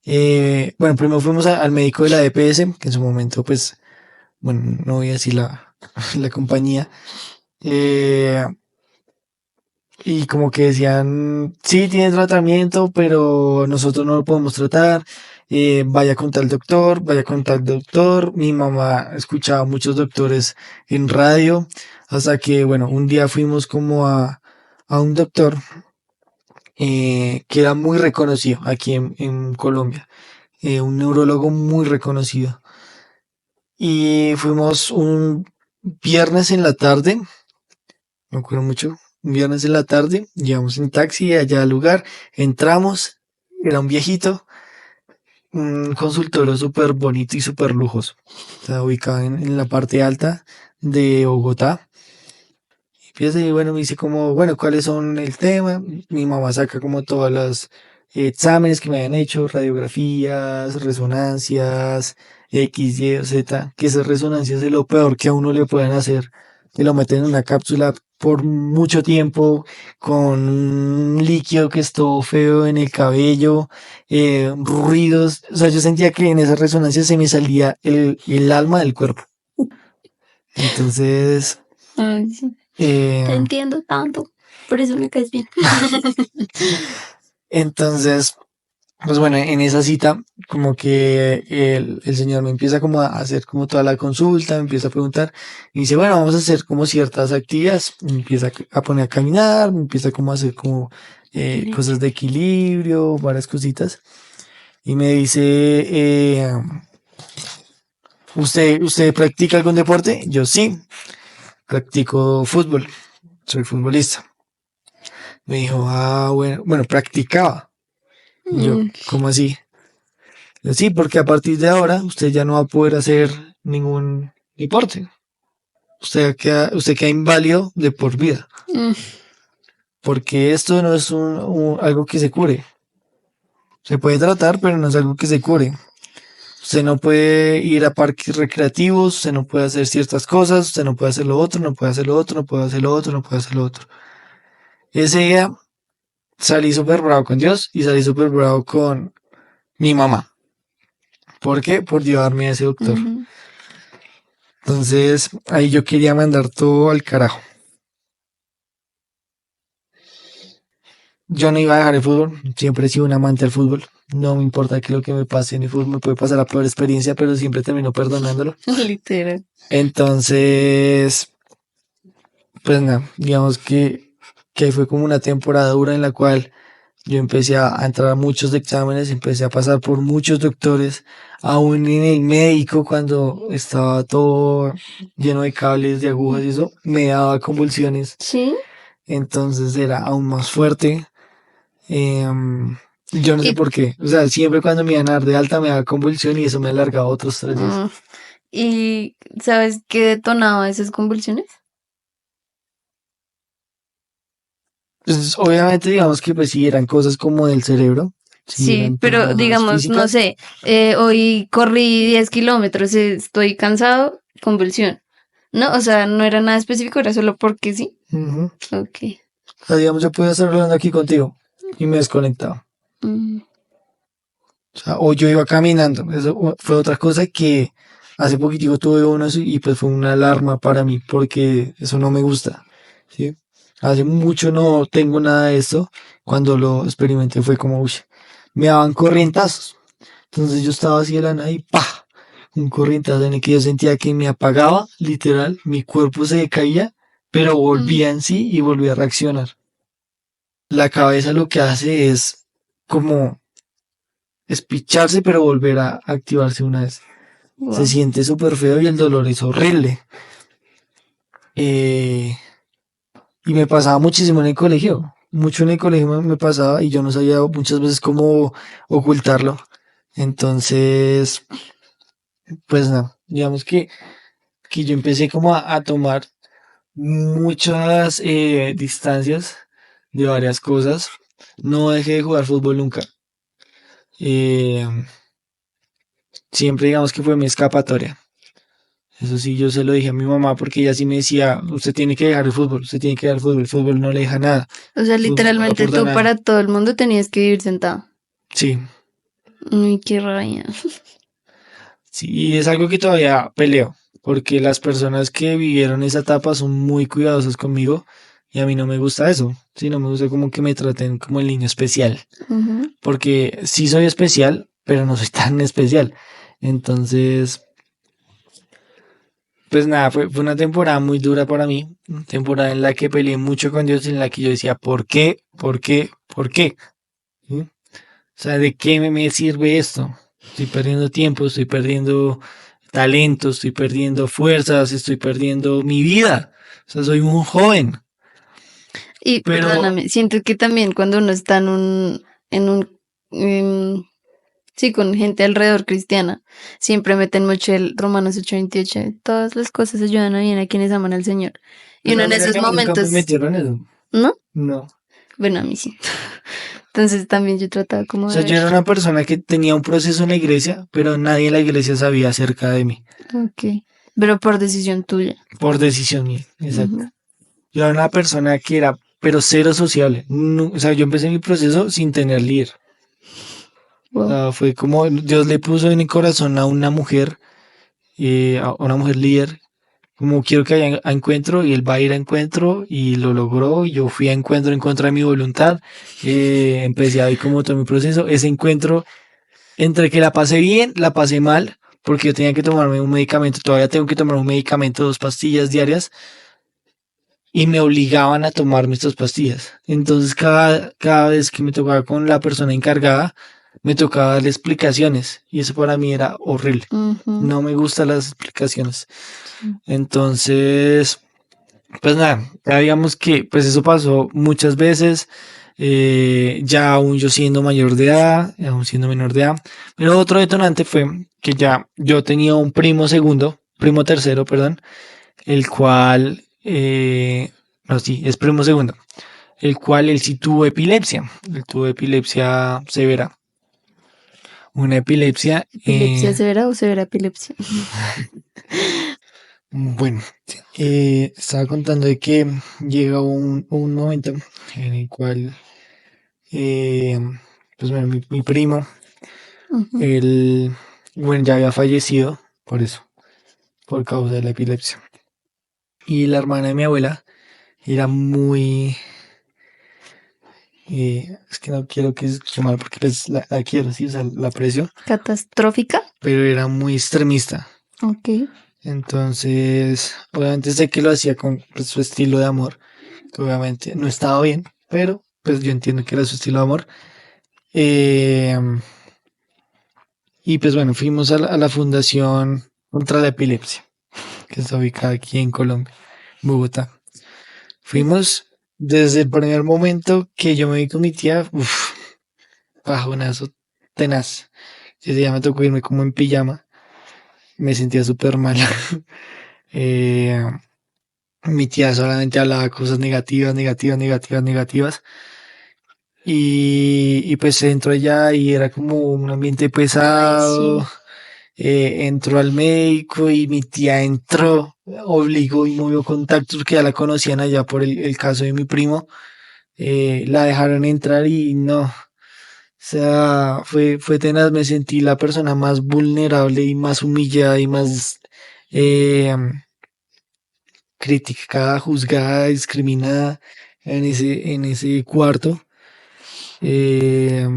Bueno, primero fuimos al médico de la EPS, que en su momento, pues, bueno, no voy a decir la compañía. Eh, y como que decían, sí, tiene tratamiento, pero nosotros no lo podemos tratar. Vaya con tal doctor, vaya con tal doctor. Mi mamá escuchaba muchos doctores en radio, hasta que, bueno, un día fuimos como a un doctor que era muy reconocido aquí en Colombia, un neurólogo muy reconocido. Y fuimos un viernes en la tarde, me acuerdo mucho, un viernes en la tarde, llegamos en taxi allá al lugar, entramos, era un viejito, un consultorio súper bonito y súper lujoso, está ubicado en la parte alta de Bogotá. Empieza y bueno, me dice como, bueno, ¿cuáles son el tema? Mi mamá saca como todas las exámenes que me habían hecho, radiografías, resonancias, X, Y, o Z, que esas resonancias es lo peor que a uno le pueden hacer. Te lo meten en una cápsula por mucho tiempo, con un líquido que estuvo feo en el cabello, ruidos. O sea, yo sentía que en esas resonancias se me salía el alma del cuerpo. Entonces, Ay, sí. eh, Te entiendo tanto. Por eso me caes bien. Entonces, pues bueno, en esa cita, como que el señor me empieza como a hacer como toda la consulta, me empieza a preguntar, y dice, bueno, vamos a hacer como ciertas actividades, me empieza a poner a caminar, me empieza como a hacer como cosas de equilibrio, varias cositas, y me dice, ¿usted practica algún deporte? Yo sí, practico fútbol, soy futbolista. Me dijo, bueno, practicaba. Y yo, ¿cómo así? Yo, sí, porque a partir de ahora usted ya no va a poder hacer ningún deporte. Usted queda inválido de por vida. Porque esto no es algo que se cure. Se puede tratar, pero no es algo que se cure. Usted no puede ir a parques recreativos, usted no puede hacer ciertas cosas, usted no puede hacer lo otro, no puede hacer lo otro, no puede hacer lo otro, no puede hacer lo otro. Ese día salí súper bravo con Dios y salí súper bravo con mi mamá. ¿Por qué? Por llevarme a ese doctor. Ujú. Entonces, ahí yo quería mandar todo al carajo. Yo no iba a dejar el fútbol, siempre he sido un amante del fútbol. No me importa que lo que me pase en el fútbol, me puede pasar la peor experiencia, pero siempre termino perdonándolo. Literal. Entonces, pues nada, digamos que fue como una temporada dura en la cual yo empecé a entrar a muchos exámenes, empecé a pasar por muchos doctores, aún en el médico cuando estaba todo lleno de cables, de agujas y eso, me daba convulsiones. Sí. Entonces era aún más fuerte. Yo no sé Y, por qué. O sea, siempre cuando me iban a dar de alta me daba convulsión y eso me alargaba otros 3 días. ¿Y sabes qué detonaba esas convulsiones? Pues, obviamente, digamos que pues sí eran cosas como del cerebro. Sí, Sí, eran pero temas digamos, no físicas. sé, hoy corrí 10 kilómetros, estoy cansado, convulsión. No, o sea, no era nada específico, era solo porque sí. Ujú. Ok. O sea, digamos, yo podía estar hablando aquí contigo y me desconectaba. Mm. O sea, o yo iba caminando. Eso fue otra cosa que hace poquitico tuve uno y pues fue una alarma para mí porque eso no me gusta. ¿Sí? Hace mucho no tengo nada de esto. Cuando lo experimenté fue como, uy, me daban corrientazos. Entonces yo estaba así de la nada y ¡pah! Un corrientazo en el que yo sentía que me apagaba, literal, mi cuerpo se decaía, pero volvía en sí y volvía a reaccionar. La cabeza lo que hace es como espicharse, pero volver a activarse una vez. Se Wow. siente súper feo y el dolor es horrible. Y me pasaba muchísimo en el colegio. Mucho en el colegio me pasaba y yo no sabía muchas veces cómo ocultarlo. Entonces, pues nada, digamos que yo empecé como a tomar muchas distancias de varias cosas. No dejé de jugar fútbol nunca. Eh, Siempre digamos que fue mi escapatoria. Eso sí, yo se lo dije a mi mamá porque ella sí me decía, usted tiene que dejar el fútbol, usted tiene que dejar el fútbol no le deja nada, O sea, el fútbol no le literalmente aporta tú nada. para todo el mundo tenías que vivir sentado. Sí, Uy, qué rabia. sí, y es algo que todavía peleo, porque las personas que vivieron esa etapa son muy cuidadosas conmigo y a mí no me gusta eso, sí, no me gusta como que me traten como el niño especial, Ujú. porque sí soy especial, pero no soy tan especial. Entonces, pues nada, fue una temporada muy dura para mí, una temporada en la que peleé mucho con Dios, en la que yo decía, ¿por qué? ¿Por qué? ¿Por qué? ¿Sí? O sea, ¿de qué me sirve esto? Estoy perdiendo tiempo, estoy perdiendo talento, estoy perdiendo fuerzas, estoy perdiendo mi vida. O sea, soy un joven, Y pero perdóname, siento que también cuando uno está en un, sí, con gente alrededor cristiana, siempre meten mucho el Romanos 8:28, todas las cosas ayudan a bien a quienes aman al Señor. Y pues uno a en mí esos nunca me momentos, metieron eso. ¿no? No. Bueno, a mí sí. Entonces también yo trataba como O de sea, yo ver. era una persona que tenía un proceso en la iglesia, pero nadie en la iglesia sabía acerca de mí, Ok. Pero por decisión tuya. por decisión mía. Exacto. Ujú. Yo era una persona que era, pero cero sociable. O sea, yo empecé mi proceso sin tener líder. O Wow. sea, fue como Dios le puso en el corazón a una mujer líder, como quiero que vaya a encuentro, y él va a ir a encuentro, y lo logró, y yo fui a encuentro en contra de mi voluntad, empecé ahí como todo mi proceso, ese encuentro, entre que la pasé bien, la pasé mal, porque yo tenía que tomarme un medicamento, todavía tengo que tomar un medicamento, 2 pastillas diarias, y me obligaban a tomarme estas pastillas. Entonces, cada vez que me tocaba con la persona encargada, me tocaba darle explicaciones, y eso para mí era horrible. Ujú. No me gustan las explicaciones. Sí. Entonces, pues nada, ya digamos que pues eso pasó muchas veces, ya aún yo siendo mayor de edad, aún siendo menor de edad. Pero otro detonante fue que ya yo tenía un primo tercero, perdón, el cual, no, sí, es primo segundo, el cual él sí tuvo epilepsia, él tuvo epilepsia severa, una epilepsia, ¿Epilepsia severa o severa epilepsia? bueno, estaba contando de que llega un momento en el cual, eh, pues bueno, mi primo, Ujú. él, bueno, ya había fallecido por eso, por causa de la epilepsia. Y la hermana de mi abuela era muy, es que no quiero que se escuche mal porque pues la quiero, sí, o sea, la aprecio, ¿Catastrófica? pero era muy extremista. Ok. Entonces, obviamente sé que lo hacía con pues, su estilo de amor, que obviamente no estaba bien, pero pues yo entiendo que era su estilo de amor. Eh, y pues bueno, fuimos a la Fundación contra la Epilepsia, que está ubicada aquí en Colombia, Bogotá. Fuimos desde el primer momento que yo me vi con mi tía, uff, bajonazo tenaz. Ese día me tocó irme como en pijama, me sentía súper mal. Eh, Mi tía solamente hablaba cosas negativas, negativas, negativas, negativas. Y pues entró allá y era como un ambiente Ay, sí. pesado. Entró al médico y mi tía entró, obligó y movió contactos porque ya la conocían allá por el caso de mi primo. La dejaron entrar y no. O sea, fue tenaz. Me sentí la persona más vulnerable y más humillada y más eh, criticada, juzgada, discriminada en ese cuarto. Eh,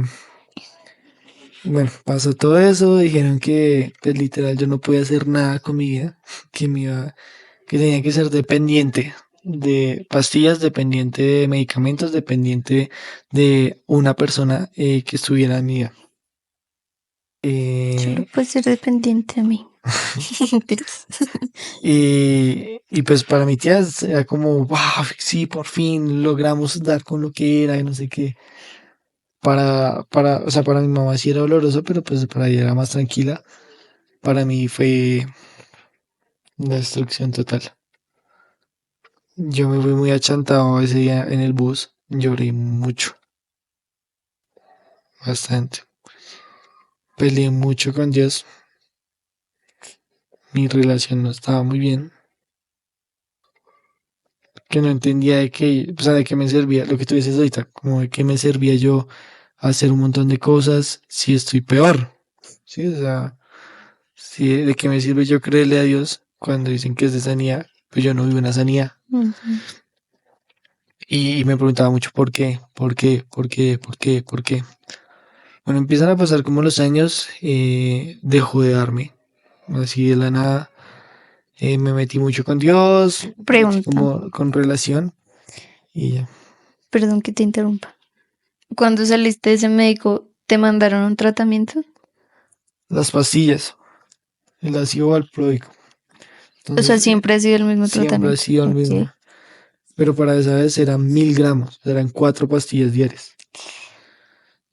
bueno, pasó todo eso, dijeron que pues literal yo no podía hacer nada con mi vida, que tenía que ser dependiente de pastillas, dependiente de medicamentos, dependiente de una persona que estuviera en mi vida. Solo Eh, puedes ser dependiente a mí. Mentiras. y pues para mi tía era como, wow, sí, por fin logramos dar con lo que era y no sé qué. O sea, para mi mamá sí era doloroso, pero pues para ella era más tranquila. Para mí fue una destrucción total. Yo me fui muy achantado ese día en el bus. Lloré mucho, bastante. Peleé mucho con Dios. Mi relación no estaba muy bien. Que no entendía de qué, o sea, de qué me servía, lo que tú dices ahorita, como de qué me servía yo hacer un montón de cosas si estoy peor. Sí, o sea, sí, de qué me sirve yo creerle a Dios cuando dicen que es de sanidad, pues yo no vivo una sanidad. Ujú. Y me preguntaba mucho por qué, por qué, por qué, por qué, por qué. Bueno, empiezan a pasar como los años, dejó de darme, así de la nada. Me metí mucho con Dios, metí Pregunta, como con relación y ya. perdón que te interrumpa. Cuando saliste de ese médico, ¿te mandaron un tratamiento? Las pastillas, el ácido valproico. O sea, Entonces, siempre ha sido el mismo siempre ha tratamiento. sido el mismo. Ok. Pero para esa vez eran 1000 gramos, eran 4 pastillas diarias.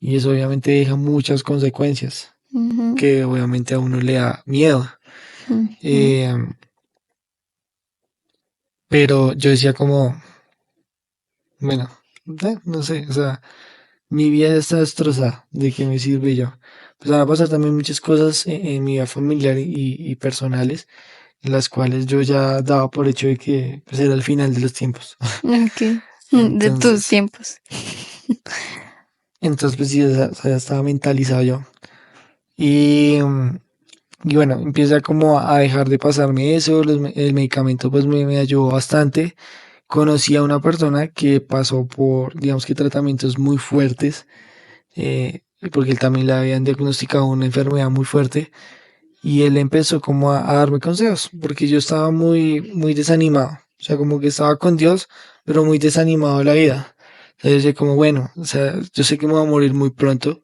Y eso obviamente deja muchas consecuencias, Ujú, que obviamente a uno le da miedo. ujú. Eh, pero yo decía como, bueno, no sé, o sea, mi vida ya está destrozada, ¿de qué me sirve yo? Pues van a pasar también muchas cosas en mi vida familiar y personales, en las cuales yo ya daba por hecho de que pues, era el final de los tiempos. Ok. De tus Entonces, tiempos. entonces pues sí, o sea, ya estaba mentalizado yo. Y Y bueno, empieza como a dejar de pasarme eso, el medicamento pues me ayudó bastante. Conocí a una persona que pasó por, digamos que tratamientos muy fuertes, porque él también le habían diagnosticado una enfermedad muy fuerte y él empezó como a darme consejos, porque yo estaba muy desanimado, o sea, como que estaba con Dios, pero muy desanimado de la vida. Entonces, yo como, bueno, o sea, yo sé que me voy a morir muy pronto,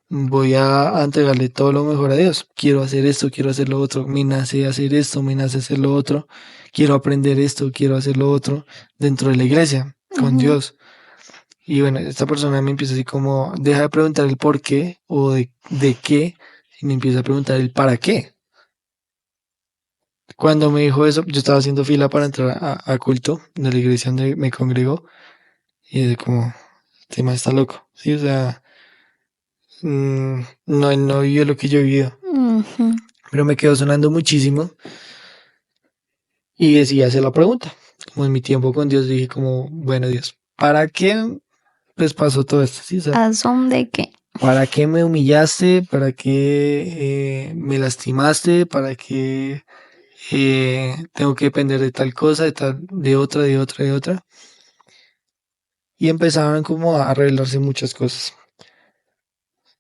voy a entregarle todo lo mejor a Dios. Quiero hacer esto, quiero hacer lo otro, me nace hacer esto, me nace hacer lo otro, quiero aprender esto, quiero hacer lo otro dentro de la iglesia, con Ujú. Dios. Y bueno, esta persona me empieza así como, deja de preguntar el por qué o de qué, y me empieza a preguntar el para qué. Cuando me dijo eso, yo estaba haciendo fila para entrar a culto de la iglesia donde me congrego, y es como, este man está loco, sí, o sea, no, él no vivió lo que yo he vivido, Ujú. pero me quedó sonando muchísimo y decidí hacer la pregunta. Como en mi tiempo con Dios dije como, bueno Dios, ¿para qué pues pasó todo esto? Sí, o sea, ¿A son de qué? ¿para qué me humillaste? ¿Para qué me lastimaste? ¿Para qué tengo que depender de tal cosa, de tal, de otra, de otra, de otra? Y empezaban como a revelarse muchas cosas.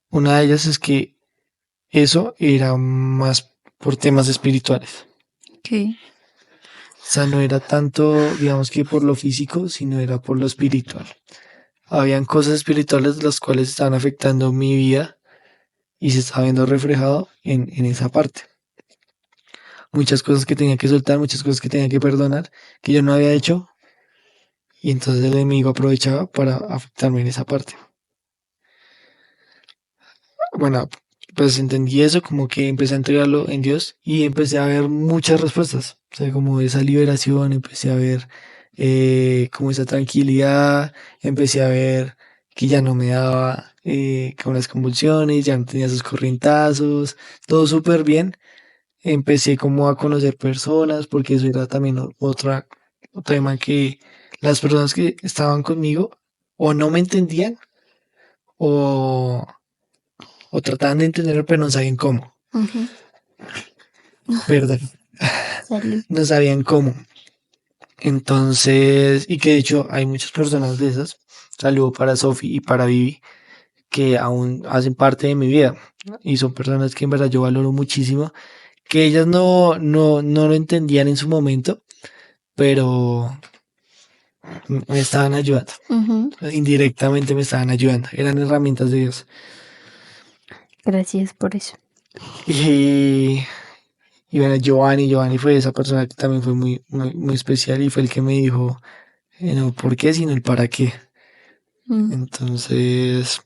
Una de ellas es que eso era más por temas espirituales. ¿Qué? O sea, no era tanto, digamos que por lo físico, sino era por lo espiritual. Habían cosas espirituales las cuales estaban afectando mi vida y se estaba viendo reflejado en esa parte. Muchas cosas que tenía que soltar, muchas cosas que tenía que perdonar, que yo no había hecho, y entonces el enemigo aprovechaba para afectarme en esa parte. Bueno, pues entendí eso, como que empecé a entregarlo en Dios y empecé a ver muchas respuestas. O sea, como esa liberación, empecé a ver como esa tranquilidad, empecé a ver que ya no me daba con las convulsiones, ya no tenía esos corrientazos, todo súper bien. Empecé como a conocer personas, porque eso era también otro tema que las personas que estaban conmigo o no me entendían o o trataban de entender, pero no sabían cómo. Ujú. Perdón, Salud. no sabían cómo. Entonces, y que de hecho hay muchas personas de esas, saludo para Sofi y para Vivi, que aún hacen parte de mi vida. Y son personas que en verdad yo valoro muchísimo, que ellas no lo entendían en su momento, pero me estaban ayudando. Ujú. Indirectamente me estaban ayudando. Eran herramientas de Dios. Gracias por eso. Y, y bueno, Giovanni fue esa persona que también fue muy especial y fue el que me dijo, no por qué, sino el para qué. Mm. Entonces,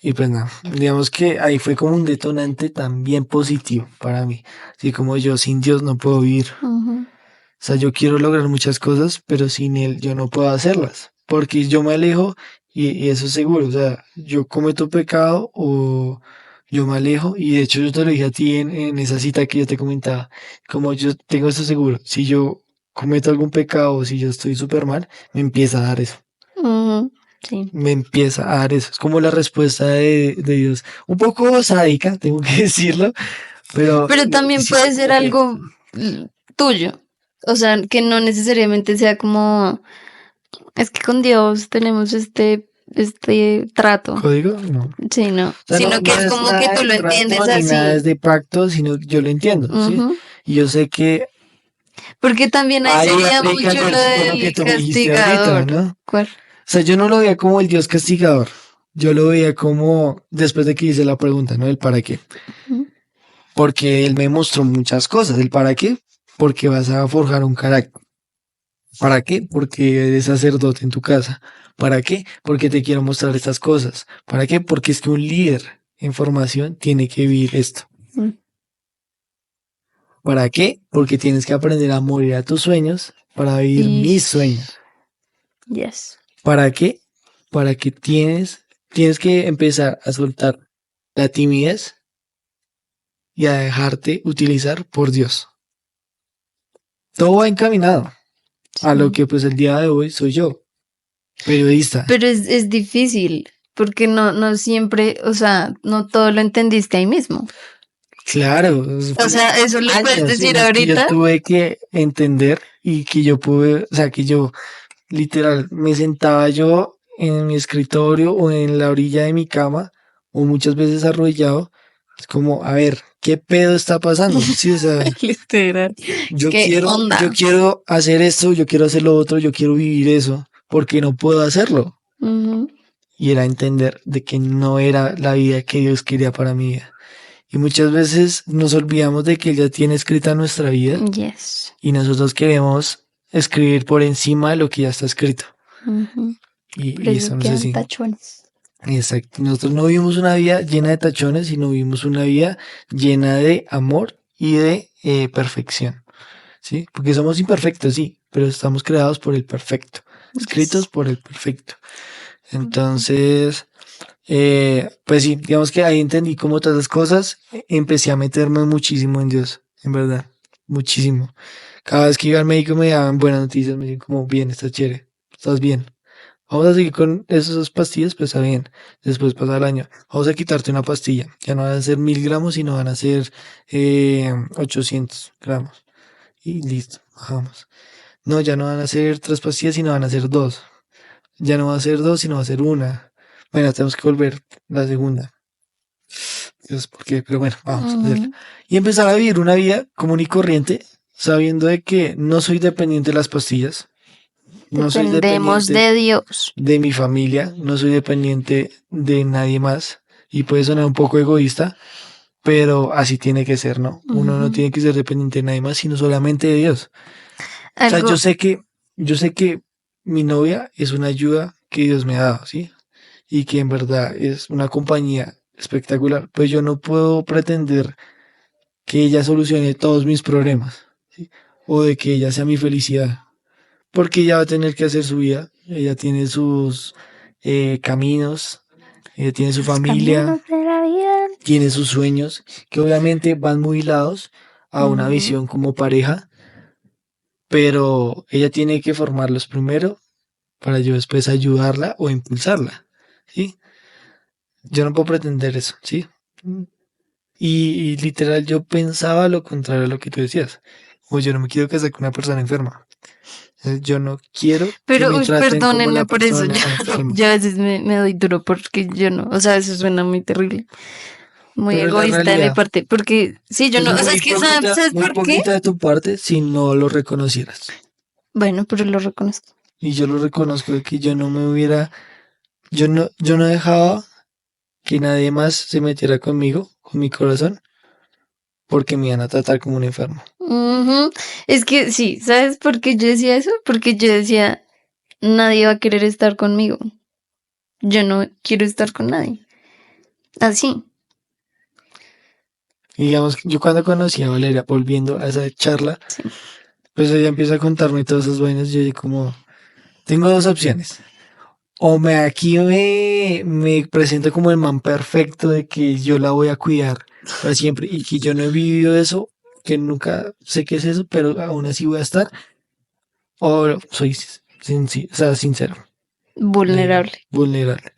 y pues nada, digamos que ahí fue como un detonante también positivo para mí. Así como yo sin Dios no puedo vivir. Ujú. O sea, yo quiero lograr muchas cosas, pero sin Él yo no puedo hacerlas. Porque yo me alejo y eso es seguro. O sea, yo cometo pecado o yo me alejo. Y de hecho yo te lo dije a ti en esa cita que yo te comentaba. Como yo tengo eso seguro. Si yo cometo algún pecado o si yo estoy súper mal, me empieza a dar eso. Ujú. Sí. Me empieza a dar eso. Es como la respuesta de Dios. Un poco sádica, tengo que decirlo, pero Pero también sí, puede ser como que algo tuyo. O sea, que no necesariamente sea como, es que con Dios tenemos este trato. código, no. Sí, no. O sea, Sino que no es es como que nada tú lo de trato entiendes ni nada así. es de pacto, sino que yo lo entiendo, ¿sí? Ujú. Y yo sé que Porque también ahí hay una sería lógica mucho lo con lo que del tú me dijiste ahorita, castigador. ¿no? O ¿Cuál? sea, yo no lo veía como el Dios castigador. Yo lo veía como después de que hice la pregunta, ¿no? El para qué. Ujú. Porque él me mostró muchas cosas. ¿El para qué? Porque vas a forjar un carácter. ¿Para qué? Porque eres sacerdote en tu casa. ¿Para qué? Porque te quiero mostrar estas cosas. ¿Para qué? Porque es que un líder en formación tiene que vivir esto. Mm. ¿Para qué? Porque tienes que aprender a morir a tus sueños para vivir Y mis sueños. yes. ¿Para qué? Para que tienes que empezar a soltar la timidez y a dejarte utilizar por Dios. Todo va encaminado a lo Sí. que pues el día de hoy soy yo, periodista. Pero es difícil porque no siempre, o sea, no todo lo entendiste ahí mismo. Claro, O sea, eso lo puedes años decir en los que yo ahorita. tuve que entender y que yo pude, o sea, que yo literal me sentaba yo en mi escritorio o en la orilla de mi cama o muchas veces arrodillado. Es como, a ver, ¿qué pedo está pasando? Sí, o sea, Literal. ¿Qué yo onda? quiero hacer esto, yo quiero hacer lo otro, yo quiero vivir eso, porque no puedo hacerlo. Ujú. Y era entender de que no era la vida que Dios quería para mi vida. Y muchas veces nos olvidamos de que Él ya tiene escrita nuestra vida Yes. y nosotros queremos escribir por encima de lo que ya está escrito. Ujú. Por Y eso eso no es quedan así. tachones. Exacto. Nosotros no vivimos una vida llena de tachones, sino vivimos una vida llena de amor y de perfección. ¿Sí? Porque somos imperfectos, sí, pero estamos creados por el perfecto, escritos Yes. por el perfecto. Entonces, pues sí, digamos que ahí entendí como todas las cosas, empecé a meterme muchísimo en Dios, en verdad, muchísimo. Cada vez que iba al médico me daban buenas noticias, me decían como, bien, estás chévere, estás bien. Vamos a seguir con esas pastillas, pues está bien. Después pasa el año. Vamos a quitarte una pastilla. Ya no van a ser 1000 gramos, sino van a ser 800 gramos. Y listo, bajamos. No, ya no van a ser 3 pastillas, sino van a ser 2. Ya no va a ser 2, sino va a ser una. Bueno, tenemos que volver la segunda. Dios, ¿por qué? Pero bueno, vamos a hacerlo. Ujú. Y empezar a vivir una vida común y corriente, sabiendo de que no soy dependiente de las pastillas. No soy Dependemos dependiente de Dios. de mi familia, no soy dependiente de nadie más. Y puede sonar un poco egoísta, pero así tiene que ser, ¿no? Uno no Ujú. tiene que ser dependiente de nadie más, sino solamente de Dios. O sea, Algo, yo sé que mi novia es una ayuda que Dios me ha dado, ¿sí? Y que en verdad es una compañía espectacular. Pues yo no puedo pretender que ella solucione todos mis problemas, ¿sí? O de que ella sea mi felicidad, porque ella va a tener que hacer su vida. Ella tiene sus caminos, ella tiene su los familia, caminos de la vida. tiene sus sueños, que obviamente van muy ligados a una Ujú. visión como pareja, pero ella tiene que formarlos primero para yo después ayudarla o impulsarla, ¿sí? Yo no puedo pretender eso, ¿sí? Y literal yo pensaba lo contrario a lo que tú decías. O yo no me quiero casar con una persona enferma. Yo no quiero que Pero, me uy, traten como la perdónenme por eso. persona enferma. Yo a veces me doy duro porque yo no. O sea, eso suena muy terrible. Muy Pero es la egoísta de mi realidad. parte. Porque, sí, yo Es no. O sea, es que, ¿sabes muy por qué? hipócrita de tu parte si no lo reconocieras. Bueno, pero lo reconozco. Y yo lo reconozco de que yo no me hubiera, yo no dejaba que nadie más se metiera conmigo, con mi corazón, porque me iban a tratar como un enfermo. Ujú. Es que sí, ¿sabes por qué yo decía eso? Porque yo decía, nadie va a querer estar conmigo. Yo no quiero estar con nadie. Así. Y digamos, yo cuando conocí a Valeria, volviendo a esa charla, Sí. pues ella empieza a contarme todas esas vainas. Yo dije como, tengo dos opciones. O me presento como el man perfecto de que yo la voy a cuidar para siempre y que yo no he vivido eso, que nunca sé qué es eso, pero aún así voy a estar. O soy o sea, sincero, Vulnerable. vulnerable.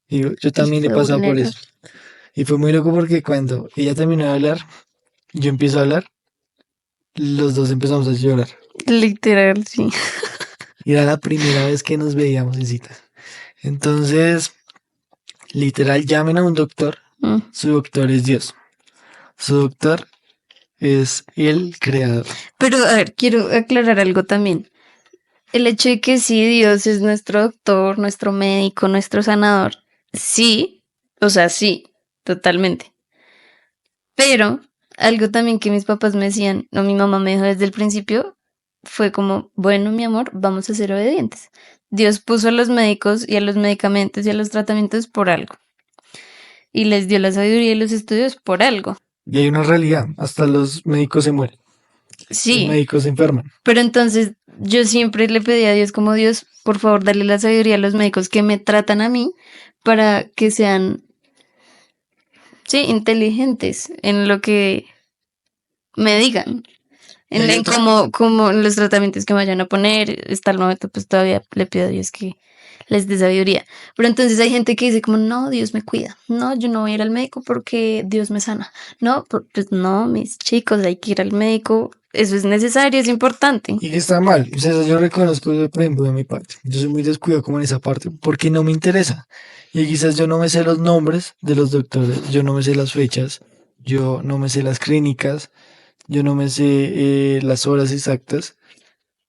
Digo, yo Y también he fue pasado por vulnerable. eso. Y fue muy loco porque cuando ella terminó de hablar, yo empiezo a hablar, los dos empezamos a llorar. Literal, sí. Y era la primera vez que nos veíamos en citas. Entonces, literal, llamen a un doctor. Mm. Su doctor es Dios. Su doctor es el creador. Pero, a ver, quiero aclarar algo también. El hecho de que sí, Dios es nuestro doctor, nuestro médico, nuestro sanador. Sí, o sea, sí, totalmente. Pero algo también que mis papás me decían, o mi mamá me dijo desde el principio, fue como, bueno, mi amor, vamos a ser obedientes. Dios puso a los médicos y a los medicamentos y a los tratamientos por algo. Y les dio la sabiduría y los estudios por algo. Y hay una realidad, hasta los médicos se mueren, los Sí, médicos se enferman. pero entonces yo siempre le pedí a Dios como Dios, por favor, dale la sabiduría a los médicos que me tratan a mí para que sean, sí, inteligentes en lo que me digan. Y hay En otra, como los tratamientos que me vayan a poner, hasta el momento pues todavía le pido a Dios que les dé sabiduría. Pero entonces hay gente que dice como, no, Dios me cuida. No, yo no voy a ir al médico porque Dios me sana. No, pues no, mis chicos, hay que ir al médico. Eso es necesario, es importante. Y que está mal. O sea, yo reconozco, por ejemplo, de mi parte. Yo soy muy descuidado como en esa parte porque no me interesa. Y quizás yo no me sé los nombres de los doctores, yo no me sé las fechas, yo no me sé las clínicas, yo no me sé las horas exactas,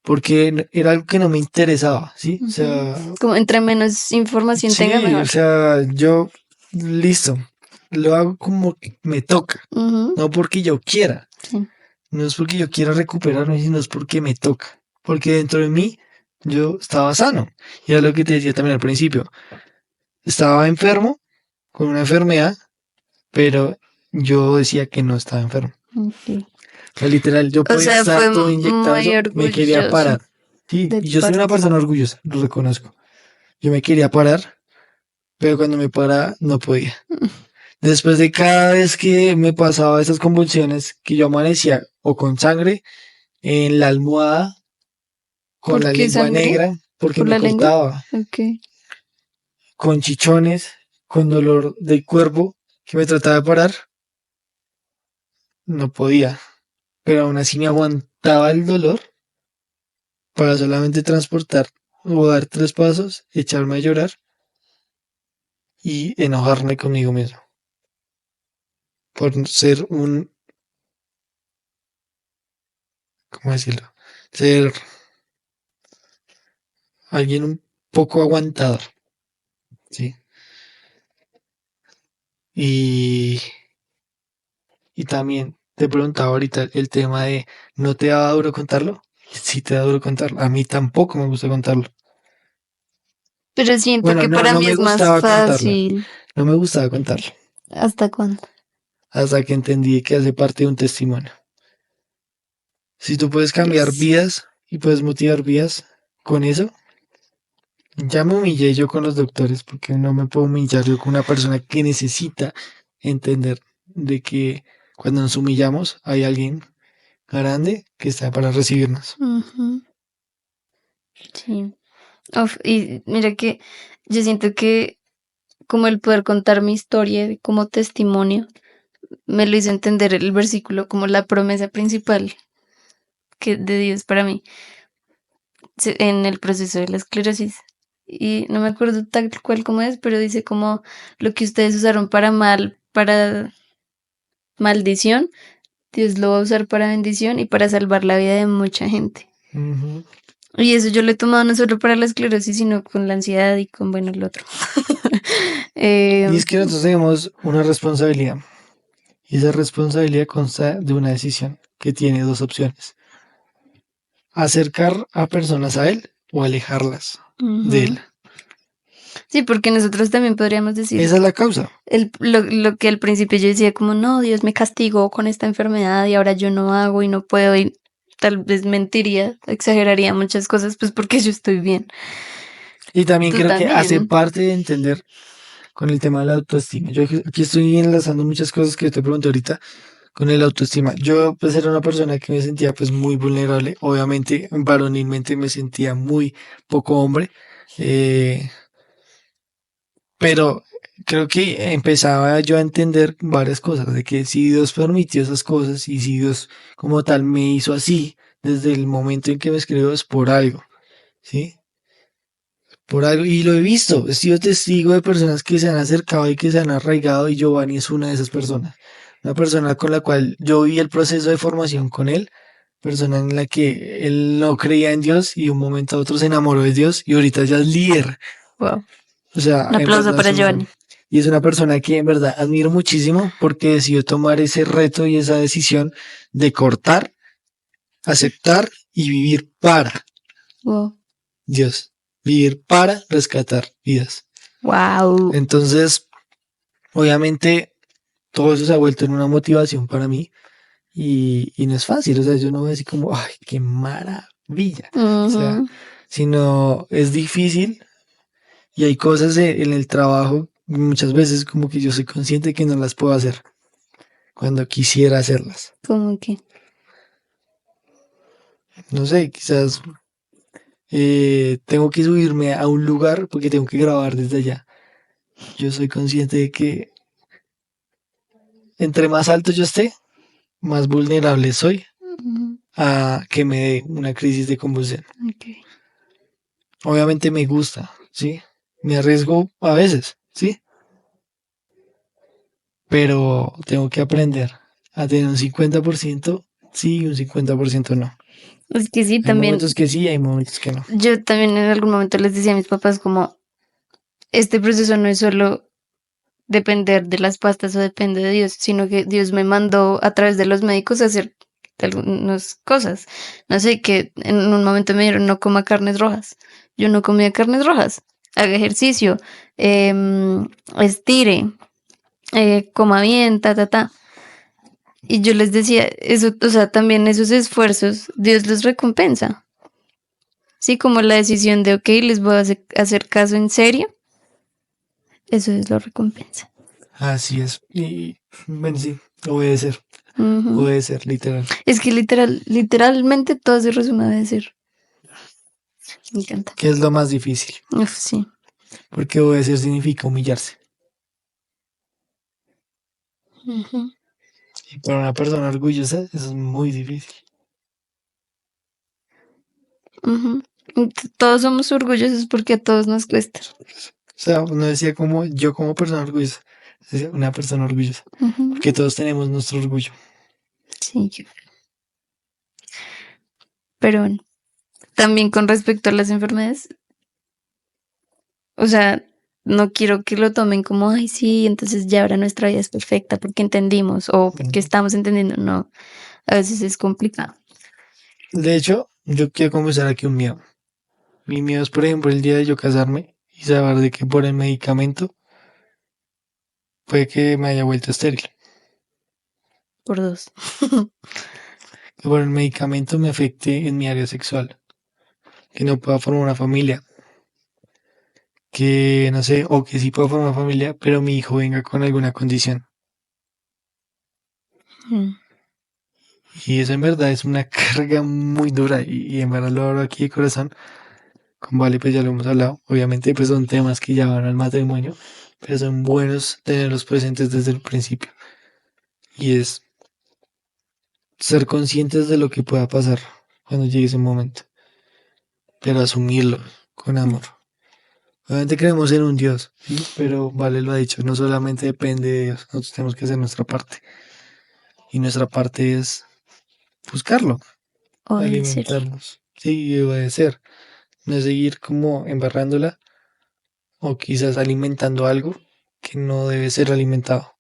porque era algo que no me interesaba, ¿sí? O sea, Como entre menos información tenga, sí, o mejor. sea, yo, listo, lo hago como que me toca, Ujú, no porque yo quiera, sí. no es porque yo quiera recuperarme, sino es porque me toca, porque dentro de mí yo estaba sano. Y era lo que te decía también al principio, estaba enfermo con una enfermedad, pero yo decía que no estaba enfermo. Ok. O sea, literal, yo O podía sea, estar fue todo inyectado, muy eso, me quería orgulloso parar. Sí, de y tu yo soy una parte. persona orgullosa, lo reconozco. Yo me quería parar, pero cuando me paraba no podía. Después de cada vez que me pasaba esas convulsiones, que yo amanecía o con sangre en la almohada, con ¿Por la qué lengua sangre? negra, porque ¿Por me la lengua? cortaba, Ok. con chichones, con dolor del cuerpo, que me trataba de parar, no podía. Pero aún así me aguantaba el dolor para solamente transportar o dar 3 pasos, echarme a llorar y enojarme conmigo mismo por ser un, ¿cómo decirlo? Ser alguien un poco aguantador, ¿sí? Y, y también te preguntaba ahorita el tema de, ¿no te da duro contarlo? Sí te da duro contarlo. A mí tampoco me gusta contarlo. Pero siento Bueno, que no, para no mí me es más gustaba contarlo. fácil. No me gustaba contarlo. ¿Hasta cuándo? Hasta que entendí que hace parte de un testimonio. Si tú puedes cambiar Yes. vidas y puedes motivar vidas con eso, ya me humillé yo con los doctores porque no me puedo humillar yo con una persona que necesita entender de que cuando nos humillamos hay alguien grande que está para recibirnos. Ujú, sí. Uf, y mira que yo siento que como el poder contar mi historia como testimonio, me lo hizo entender el versículo como la promesa principal que de Dios para mí en el proceso de la esclerosis. Y no me acuerdo tal cual como es, pero dice como lo que ustedes usaron para mal, para maldición, Dios lo va a usar para bendición y para salvar la vida de mucha gente. Ujú. Y eso yo lo he tomado no solo para la esclerosis, sino con la ansiedad y con, bueno, el otro. Y Eh, es que nosotros tenemos una responsabilidad y esa responsabilidad consta de una decisión que tiene dos opciones: acercar a personas a él o alejarlas de ujú. él. Sí, porque nosotros también podríamos decir Esa es la causa. lo que al principio yo decía como, no, Dios me castigó con esta enfermedad y ahora yo no hago y no puedo y tal vez mentiría, exageraría muchas cosas, pues porque yo estoy bien. Y también Tú creo que hace también. parte de entender con el tema de la autoestima. Yo aquí estoy enlazando muchas cosas que te pregunté ahorita con el autoestima. Yo pues era una persona que me sentía pues muy vulnerable. Obviamente varonilmente me sentía muy poco hombre. eh, pero creo que empezaba yo a entender varias cosas, de que si Dios permitió esas cosas y si Dios como tal me hizo así desde el momento en que me escribió es por algo, ¿sí? Por algo, y lo he visto, he sido testigo de personas que se han acercado y que se han arraigado, y Giovanni es una de esas personas. Una persona con la cual yo vi el proceso de formación con él, persona en la que él no creía en Dios y de un momento a otro se enamoró de Dios y ahorita ya es líder. Wow. O sea, Un en aplauso verdad para Giovanni. y es una persona que en verdad admiro muchísimo porque decidió tomar ese reto y esa decisión de cortar, aceptar y vivir para Wow. Dios, vivir para rescatar vidas. Wow. Entonces, obviamente, todo eso se ha vuelto en una motivación para mí y no es fácil, o sea, yo no voy a decir como, ay, qué maravilla, o sea, Ujú. sino es difícil y hay cosas en el trabajo, muchas veces como que yo soy consciente que no las puedo hacer cuando quisiera hacerlas. Como que. No sé, quizás tengo que subirme a un lugar porque tengo que grabar desde allá. Yo soy consciente de que entre más alto yo esté, más vulnerable soy Ujú, a que me dé una crisis de convulsión. ok. Obviamente me gusta, ¿sí? Me arriesgo a veces, ¿sí? Pero tengo que aprender a tener un 50% sí y un 50% no. Es que sí, Hay también, momentos que sí, hay momentos que no. yo también en algún momento les decía a mis papás como, este proceso no es solo depender de las pastas o depende de Dios, sino que Dios me mandó a través de los médicos a hacer algunas cosas. No sé, que en un momento me dijeron no coma carnes rojas. Yo no comía carnes rojas. Haga ejercicio, estire, coma bien, ta, ta, ta. Y yo les decía, eso, o sea, también esos esfuerzos, Dios los recompensa. Sí, como la decisión de, ok, les voy a hacer caso en serio, eso es lo recompensa. Así es. Y bueno, sí, obedecer. Ujú. Obedecer, literal. Es que literalmente todo se resume a obedecer. Me encanta. Que es lo más difícil. Uf, sí. Porque obedecer significa humillarse. Ujú, Y para una persona orgullosa, eso es muy difícil. ujú. Todos somos orgullosos porque a todos nos cuesta. O sea, uno decía como yo como persona orgullosa. Decía una persona orgullosa. Ujú. Porque todos tenemos nuestro orgullo. Sí, pero bueno, también con respecto a las enfermedades, o sea, no quiero que lo tomen como, ay, sí, entonces ya ahora nuestra vida es perfecta porque entendimos o porque estamos entendiendo. No, a veces es complicado. De hecho, yo quiero confesar aquí un miedo. Mi miedo es, por ejemplo, el día de yo casarme y saber de que por el medicamento puede que me haya vuelto estéril. Por dos. Que por el medicamento me afecte en mi área sexual. Que no pueda formar una familia. Que no sé, o que sí pueda formar una familia, pero mi hijo venga con alguna condición. Mm, Y eso en verdad es una carga muy dura. Y en verdad lo hablo aquí de corazón. Con Vale, pues ya lo hemos hablado. Obviamente, pues son temas que ya van al matrimonio, pero son buenos tenerlos presentes desde el principio. Y es ser conscientes de lo que pueda pasar cuando llegue ese momento, pero asumirlo con amor. Obviamente creemos en un Dios, ¿sí? Pero Vale lo ha dicho, no solamente depende de Dios, nosotros tenemos que hacer nuestra parte. Y nuestra parte es buscarlo, obedecer. alimentarnos, sí, y obedecer. No seguir como embarrándola o quizás alimentando algo que no debe ser alimentado.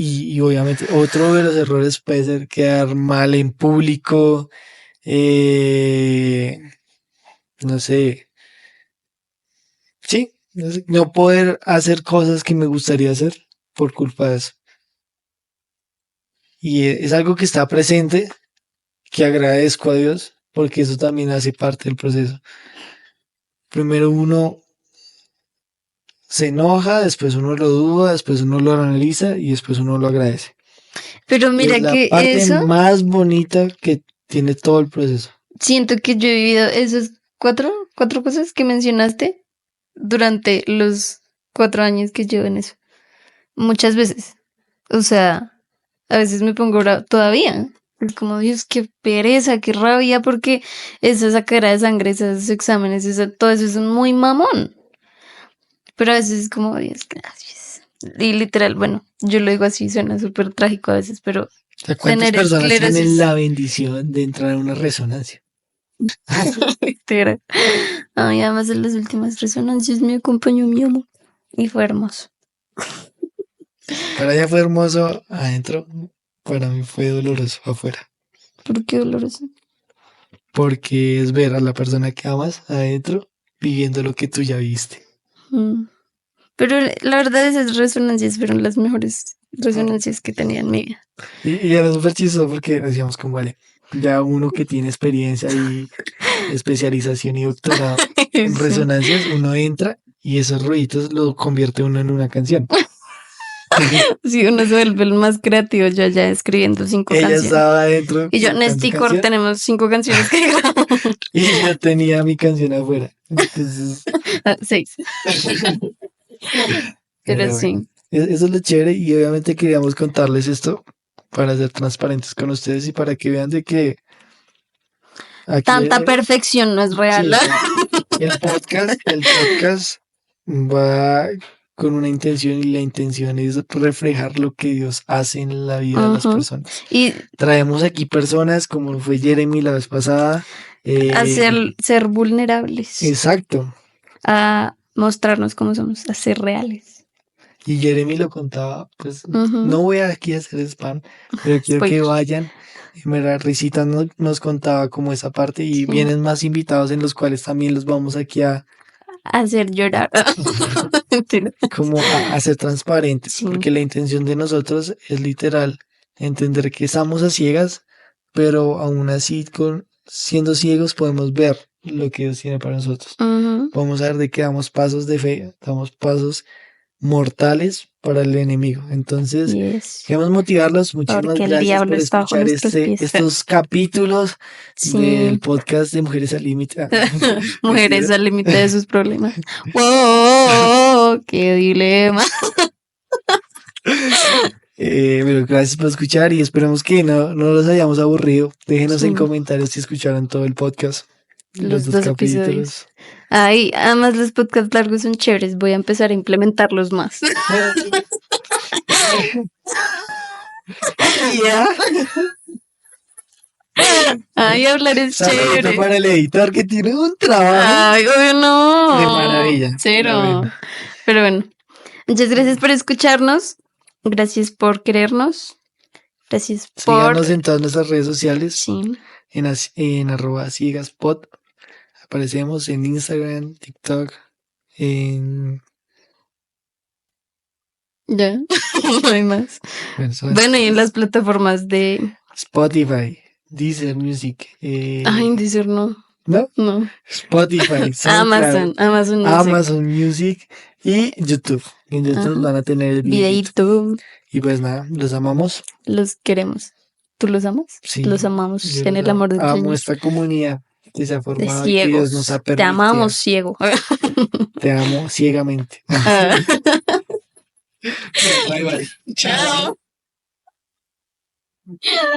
Y obviamente otro de los errores puede ser quedar mal en público, eh, no sé, sí, no sé, no poder hacer cosas que me gustaría hacer por culpa de eso. Y es algo que está presente, que agradezco a Dios, porque eso también hace parte del proceso. Primero uno se enoja, después uno lo duda, después uno lo analiza y después uno lo agradece. Pero Y es mira la que parte eso, más bonita que tiene todo el proceso. siento que yo he vivido esas cuatro cosas que mencionaste durante los 4 años que llevo en eso. Muchas veces. O sea, a veces me pongo brava todavía. Es como, Dios, qué pereza, qué rabia, porque esa sacadera de sangre, esos exámenes, todo eso es muy mamón. Pero a veces es como, Dios, gracias. Y literal, bueno, yo lo digo así, suena súper trágico a veces, pero O sea, ¿cuántas tener personas tienen esclerosis, la bendición de entrar a una resonancia? literal. Ay, además en las últimas resonancias me acompañó mi amor y fue hermoso. Para allá fue hermoso adentro, para mí fue doloroso afuera. ¿Por qué doloroso? Porque es ver a la persona que amas adentro viviendo lo que tú ya viste. Mm. Pero la verdad esas resonancias fueron las mejores resonancias que tenía en mi vida. Y era súper chistoso porque decíamos como, vale, ya uno que tiene experiencia y especialización y doctorado en Sí. resonancias, uno entra y esos ruiditos lo convierte uno en una canción. Si uno se vuelve el más creativo, yo ya escribiendo 5 Ella canciones. estaba adentro. Y yo, cantando Nesticor, canción, tenemos 5 canciones que grabamos. y yo tenía mi canción afuera. Entonces, 6. Pero pero sí, bueno, eso es lo chévere y obviamente queríamos contarles esto para ser transparentes con ustedes y para que vean de que aquí tanta perfección no es real. sí, el podcast va con una intención y la intención es reflejar lo que Dios hace en la vida de las Ujú. personas. Y Traemos aquí personas como fue Jeremy la vez pasada. ser vulnerables, Exacto. a mostrarnos cómo somos, a ser reales. Y Jeremy lo contaba, pues Ujú. no voy aquí a hacer spam, pero quiero que Spoiler. vayan. Y mira, Risita nos contaba como esa parte y Sí. vienen más invitados en los cuales también los vamos aquí a Hacer llorar. Mentira. como a ser transparentes, Sí. porque la intención de nosotros es literal entender que estamos a ciegas, pero aún así siendo ciegos podemos ver lo que Dios tiene para nosotros. Ujú. Podemos saber de que damos pasos de fe, damos pasos mortales para el enemigo. Entonces, Yes. queremos motivarlos. Muchísimas Porque el gracias diablo por está bajo escuchar nuestros pies. estos capítulos Sí. del podcast de Mujeres al Límite. Mujeres al límite de sus problemas. ¡Wow! ¡Qué dilema! Pero gracias por escuchar y esperamos que no los hayamos aburrido. Déjenos Sí. en comentarios si escucharon todo el podcast. Los dos capítulos. episodios. Ay, además los podcasts largos son chéveres. Voy a empezar a implementarlos más. Ya. Ay, hablar es Saludito chévere. para el editor que tiene un trabajo Ay, obvio no. de maravilla. Cero. Bueno. Pero bueno, muchas gracias por escucharnos. Gracias por querernos. Gracias por. Síganos en todas nuestras redes sociales. Sí. En @ciegaspod. Aparecemos en Instagram, TikTok, en... Ya. No hay más. Bueno, y en las plataformas de. Spotify, Deezer Music. Ay, Deezer no. ¿No? No. Spotify, SoundCloud, Amazon Music. Amazon Music y YouTube. En YouTube Ajá. van a tener el video. Videíto. Y pues nada, los amamos. Los queremos. ¿Tú los amas? Sí, Los amamos yo en los el amor de amo Dios. esta comunidad que se ha De formado y que Dios ciegos. nos ha Te permitido. amamos ciego. Te amo ciegamente. Ah. Bye bye. Chao.